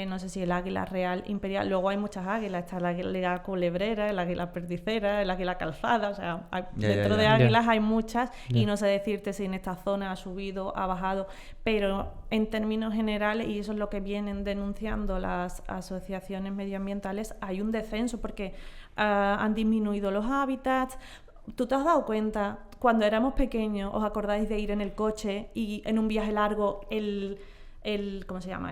no sé si el águila real imperial, luego hay muchas águilas, está el águila culebrera, el águila perdicera, el águila calzada, o sea, dentro de águilas hay muchas y no sé decirte si en esta zona ha subido, ha bajado, pero en términos generales, y eso es lo que vienen denunciando las asociaciones medioambientales, hay un descenso porque han disminuido los hábitats. ¿Tú te has dado cuenta, cuando éramos pequeños, os acordáis de ir en el coche y en un viaje largo ¿cómo se llama?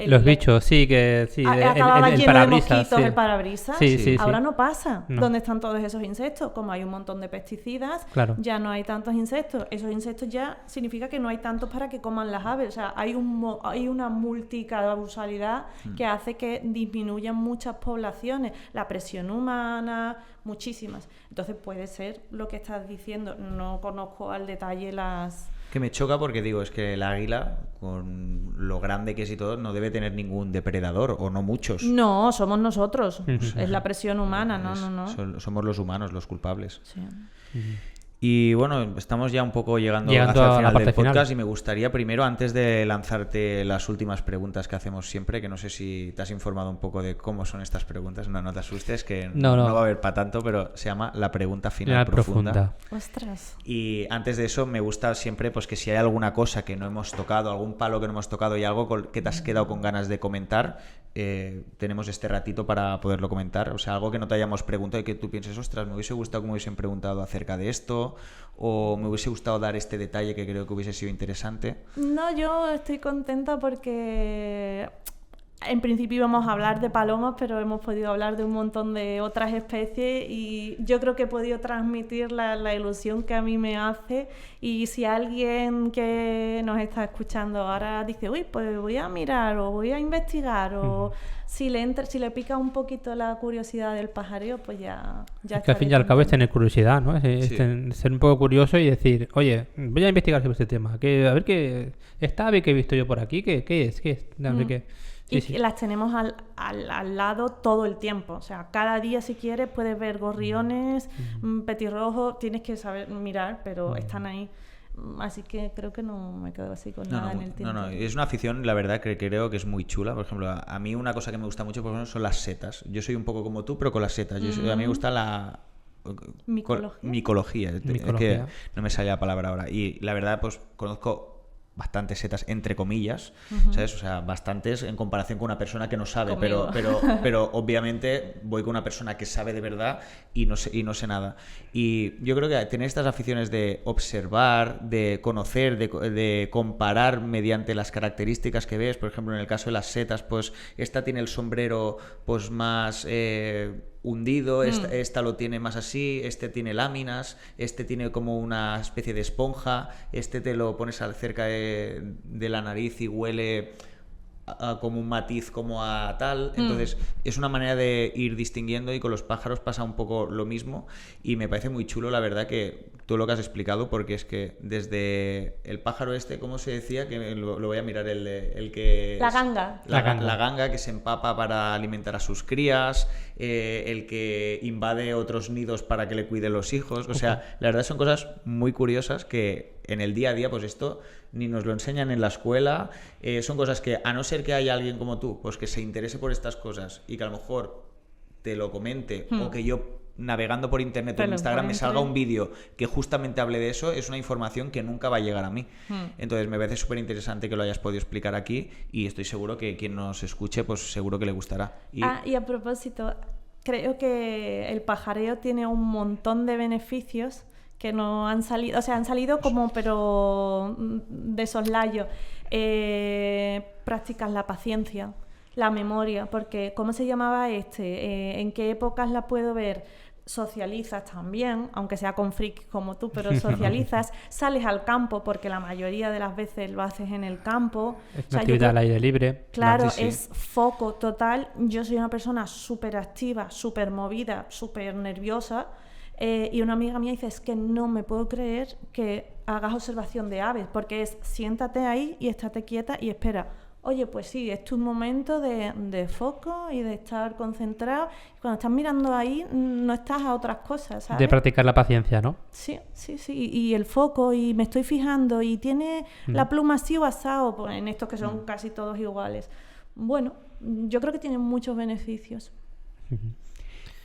Los bichos, sí, que sí, acababa el lleno parabrisas, de mosquitos sí. el parabrisas. Sí. Ahora no pasa. No. ¿Dónde están todos esos insectos? Como hay un montón de pesticidas, Claro. ya no hay tantos insectos. Esos insectos ya significa que no hay tantos para que coman las aves. O sea, hay una multicausalidad que hace que disminuyan muchas poblaciones. La presión humana, muchísimas. Entonces puede ser lo que estás diciendo. No conozco al detalle las... Que me choca porque digo, es que el águila, con lo grande que es y todo, no debe tener ningún depredador, o no muchos. No, somos nosotros. Es la presión humana, no. Somos los humanos los culpables. Sí. Y bueno, estamos ya un poco llegando a hacia el la final parte del podcast final. y me gustaría primero, antes de lanzarte las últimas preguntas que hacemos siempre, que no sé si te has informado un poco de cómo son estas preguntas, no te asustes, que no va a haber para tanto, pero se llama la pregunta final profunda. Ostras. Y antes de eso me gusta siempre pues que si hay alguna cosa que no hemos tocado, algún palo que no hemos tocado y algo que te has quedado con ganas de comentar, tenemos este ratito para poderlo comentar. O sea, algo que no te hayamos preguntado y que tú pienses, ostras, me hubiese gustado que me hubiesen preguntado acerca de esto, o me hubiese gustado dar este detalle que creo que hubiese sido interesante. No, yo estoy contenta porque En principio íbamos a hablar de palomas, pero hemos podido hablar de un montón de otras especies y yo creo que he podido transmitir la ilusión que a mí me hace. Y si alguien que nos está escuchando ahora dice, uy, pues voy a mirar o voy a investigar, o si le pica un poquito la curiosidad del pajareo, pues ya es que al fin y al cabo es tener curiosidad, ¿no? Ser un poco curioso y decir, oye, voy a investigar sobre este tema, a ver qué esta ave que he visto yo por aquí, ¿qué es? No sé qué. Y las tenemos al lado todo el tiempo. O sea, cada día si quieres puedes ver gorriones, petirrojos, tienes que saber mirar, pero están ahí. Así que creo que no me quedo así con nada en el tiempo. No, es una afición, la verdad, que creo que es muy chula. Por ejemplo, a mí una cosa que me gusta mucho, por ejemplo, son las setas. Yo soy un poco como tú, pero con las setas. A mí me gusta la... Micología. Es que no me sale la palabra ahora. Y la verdad, pues conozco bastantes setas, entre comillas, ¿sabes? O sea, bastantes en comparación con una persona que no sabe, pero obviamente voy con una persona que sabe de verdad y no sé nada. Y yo creo que tener estas aficiones de observar, de conocer, de comparar mediante las características que ves, por ejemplo, en el caso de las setas, pues esta tiene el sombrero pues más... hundido, esta lo tiene más así, este tiene láminas, este tiene como una especie de esponja, este te lo pones cerca de la nariz y huele como un matiz como a tal. Entonces es una manera de ir distinguiendo, y con los pájaros pasa un poco lo mismo, y me parece muy chulo, la verdad, que todo lo que has explicado, porque es que desde el pájaro ¿cómo se decía? Que lo voy a mirar, el que... La ganga. La ganga, que se empapa para alimentar a sus crías, el que invade otros nidos para que le cuiden los hijos. O sea, la verdad son cosas muy curiosas que en el día a día, pues esto ni nos lo enseñan en la escuela. Son cosas que, a no ser que haya alguien como tú, pues que se interese por estas cosas y que a lo mejor te lo comente, o que yo navegando por internet o en Instagram me salga un vídeo que justamente hable de eso, es una información que nunca va a llegar a mí. Entonces me parece súper interesante que lo hayas podido explicar aquí, y estoy seguro que quien nos escuche, pues seguro que le gustará. Y a propósito, creo que el pajareo tiene un montón de beneficios que no han salido, o sea, han salido como, pero de soslayo. Practicas la paciencia, la memoria, porque ¿cómo se llamaba ¿en qué épocas la puedo ver? Socializas también, aunque sea con frikis como tú, pero socializas, sales al campo, porque la mayoría de las veces lo haces en el campo. Es una actividad al aire libre. Claro, es foco total. Yo soy una persona súper activa, súper movida, súper nerviosa, y una amiga mía dice, es que no me puedo creer que hagas observación de aves, porque es siéntate ahí y estate quieta y espera. Oye, pues sí, es tu momento de foco y de estar concentrado. Cuando estás mirando ahí, no estás a otras cosas, ¿sabes? De practicar la paciencia, ¿no? Sí. Y el foco, y me estoy fijando, y tiene la pluma así o asado, pues en estos que son casi todos iguales. Bueno, yo creo que tiene muchos beneficios.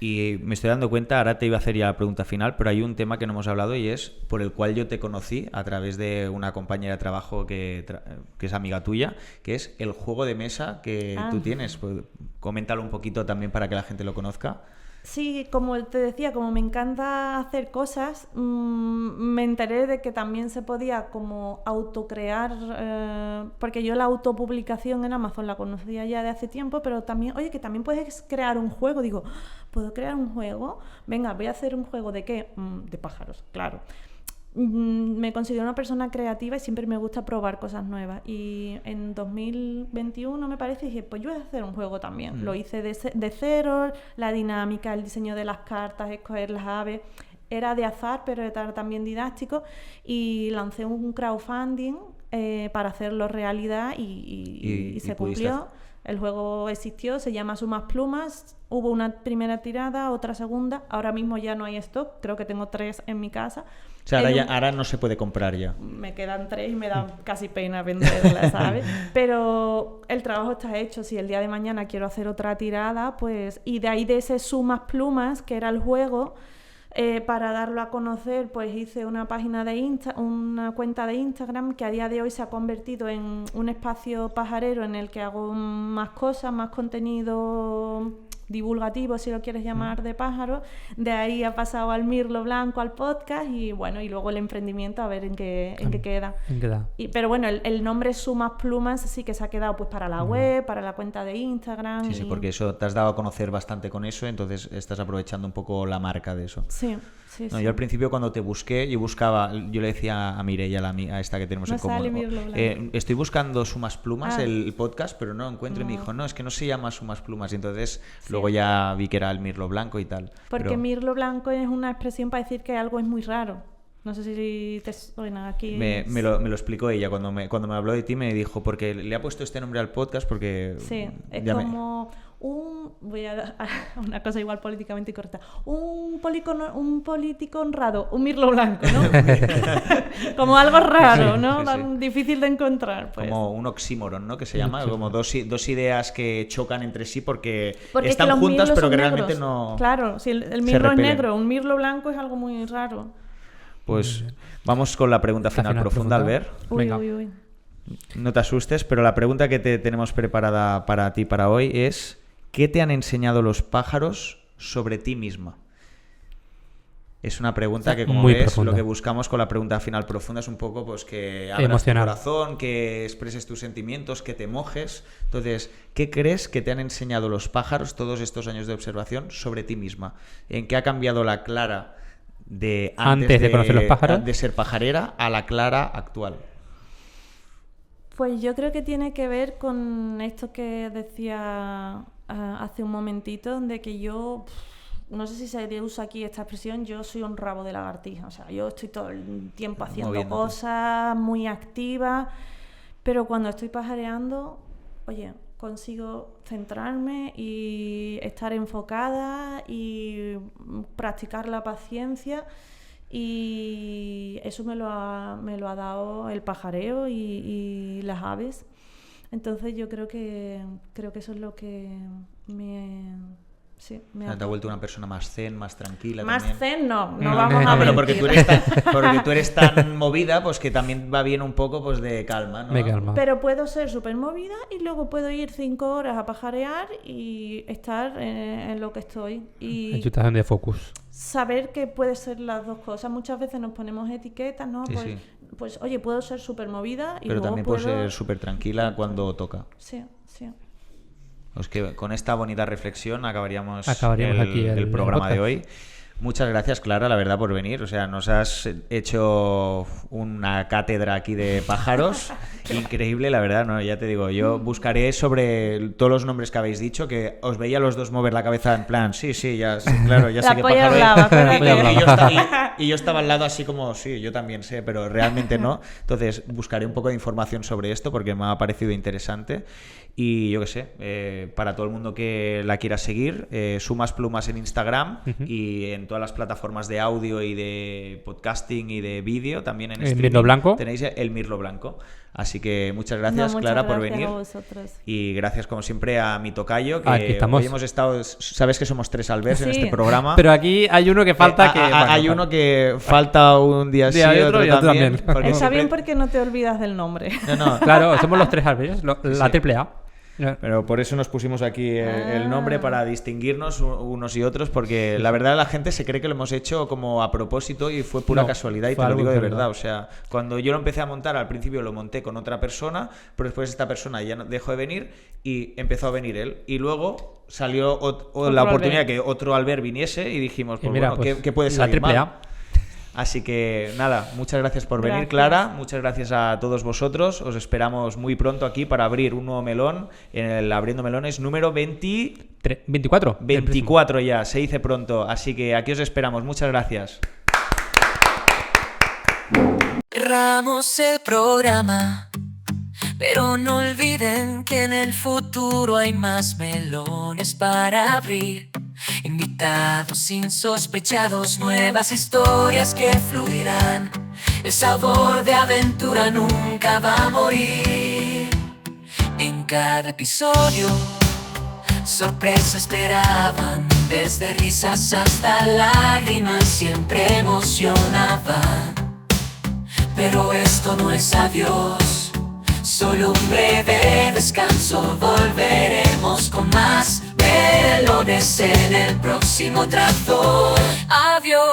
Y me estoy dando cuenta, ahora te iba a hacer ya la pregunta final, pero hay un tema que no hemos hablado, y es por el cual yo te conocí a través de una compañera de trabajo que es amiga tuya, que es el juego de mesa que tú tienes. Pues, coméntalo un poquito también para que la gente lo conozca. Sí, como te decía, como me encanta hacer cosas, me enteré de que también se podía como autocrear, porque yo la autopublicación en Amazon la conocía ya de hace tiempo, pero también, oye, que también puedes crear un juego. Digo, ¿puedo crear un juego? Venga, voy a hacer un juego ¿de qué? De pájaros, claro. Me considero una persona creativa y siempre me gusta probar cosas nuevas, y en 2021 me parece, dije, pues yo voy a hacer un juego también. Lo hice de cero, la dinámica, el diseño de las cartas, escoger las aves, era de azar pero era también didáctico, y lancé un crowdfunding para hacerlo realidad y se cumplió. El juego existió, se llama Sumas Plumas. Hubo una primera tirada, otra segunda. Ahora mismo ya no hay stock, creo que tengo 3 en mi casa. O sea, ahora no se puede comprar ya. Me quedan 3 y me da casi pena venderlas, ¿sabes? Pero el trabajo está hecho. Si el día de mañana quiero hacer otra tirada, pues... Y de ahí, de ese Sumas Plumas, que era el juego, para darlo a conocer, pues hice una página una cuenta de Instagram, que a día de hoy se ha convertido en un espacio pajarero en el que hago más cosas, más contenido divulgativo, si lo quieres llamar, de pájaros. De ahí ha pasado al mirlo blanco, al podcast, y bueno, y luego el emprendimiento, a ver en qué queda. Pero bueno, el nombre Sumas Plumas sí que se ha quedado pues para la web, para la cuenta de Instagram. Sí, porque eso te has dado a conocer bastante con eso, entonces estás aprovechando un poco la marca de eso. Sí. Yo al principio cuando te busqué, yo le decía a Mireia, a esta que tenemos en común, estoy buscando Sumas Plumas, el podcast, pero no lo encuentro, y me dijo, no, es que no se llama Sumas Plumas, y entonces luego ya vi que era el mirlo blanco y tal. Porque mirlo blanco es una expresión para decir que algo es muy raro. No sé si te suena aquí. Me lo explicó ella cuando me habló de ti, me dijo, porque le ha puesto este nombre al podcast porque... Sí, es como... voy a dar una cosa igual políticamente incorrecta. Un político honrado, un mirlo blanco, ¿no? Como algo raro, ¿no? Sí. Tan difícil de encontrar. Pues. Como un oxímoron, ¿no? Que se llama, como dos ideas que chocan entre sí porque están es que juntas, pero que negros. Realmente no... Claro, si el mirlo es negro, un mirlo blanco es algo muy raro. Pues vamos con la pregunta final profunda, Albert. Uy. No te asustes, pero la pregunta que te tenemos preparada para ti para hoy es: ¿qué te han enseñado los pájaros sobre ti misma? Es una pregunta que, como ves, profunda. Lo que buscamos con la pregunta final profunda es un poco pues que abras tu corazón, que expreses tus sentimientos, que te mojes. Entonces, ¿qué crees que te han enseñado los pájaros todos estos años de observación sobre ti misma? ¿En qué ha cambiado la Clara de antes de conocer los pájaros, de ser pajarera, a la Clara actual? Pues yo creo que tiene que ver con esto que decía hace un momentito, de que yo, no sé si se usa aquí esta expresión, yo soy un rabo de lagartija. O sea, yo estoy todo el tiempo haciendo cosas, muy activa, pero cuando estoy pajareando, oye, consigo centrarme y estar enfocada y practicar la paciencia, y eso me lo ha dado el pajareo y las aves. Entonces yo creo que eso es lo que me ha vuelto una persona más zen, más tranquila. Más también. Zen no vamos a pero porque tú eres tan movida, pues que también va bien un poco pues de calma, ¿no? Me calma. Pero puedo ser súper movida y luego puedo ir 5 horas a pajarear y estar en lo que estoy. Y situación de focus. Saber que puede ser las dos cosas. Muchas veces nos ponemos etiquetas, ¿no? Sí. Pues oye, puedo ser súper movida y pero luego también puedo ser súper tranquila cuando toca. Sí. Pues que con esta bonita reflexión acabaríamos aquí el programa de hoy. Muchas gracias, Clara, la verdad, por venir. O sea, nos has hecho una cátedra aquí de pájaros. Increíble, la verdad, ¿no? Ya te digo, yo buscaré sobre todos los nombres que habéis dicho, que os veía los dos mover la cabeza en plan, sí, claro, ya sé que pájaro es. Y yo estaba al lado así como, sí, yo también sé, pero realmente no. Entonces, buscaré un poco de información sobre esto porque me ha parecido interesante. Y yo qué sé, para todo el mundo que la quiera seguir, Sumas Plumas en Instagram y en todas las plataformas de audio y de podcasting y de vídeo, también en streaming. Mirlo Blanco. Tenéis el Mirlo Blanco. Así que muchas gracias, Clara, por venir. A vosotros. Y gracias, como siempre, a mi tocayo, que aquí estamos. Hoy hemos estado... Sabes que somos 3 Alberts en este programa. Pero aquí hay uno que falta hay uno que falta un día sí, otro también. Está bien porque no te olvidas del nombre. No. Claro, somos los 3 Alberts, la triple A. Pero por eso nos pusimos aquí el nombre, para distinguirnos unos y otros, porque la verdad la gente se cree que lo hemos hecho como a propósito y fue pura casualidad, y te lo digo de verdad. O sea, cuando yo lo empecé a montar, al principio lo monté con otra persona, pero después esta persona ya dejó de venir y empezó a venir él, y luego salió la oportunidad que otro Albert viniese y dijimos, pues mira, bueno, ¿qué puede salir mal? La triple A. Así que nada, muchas gracias por venir, Clara. Muchas gracias a todos vosotros. Os esperamos muy pronto aquí para abrir un nuevo melón en el Abriendo Melones número 24. 24 ya, se dice pronto. Así que aquí os esperamos. Muchas gracias. Cerramos el programa, pero no olviden que en el futuro hay más melones para abrir. Invitados insospechados, nuevas historias que fluirán. El sabor de aventura nunca va a morir. En cada episodio, sorpresa esperaban. Desde risas hasta lágrimas siempre emocionaban. Pero esto no es adiós, solo un breve descanso. Volveremos con más melones. melones en el próximo trazo. Adiós.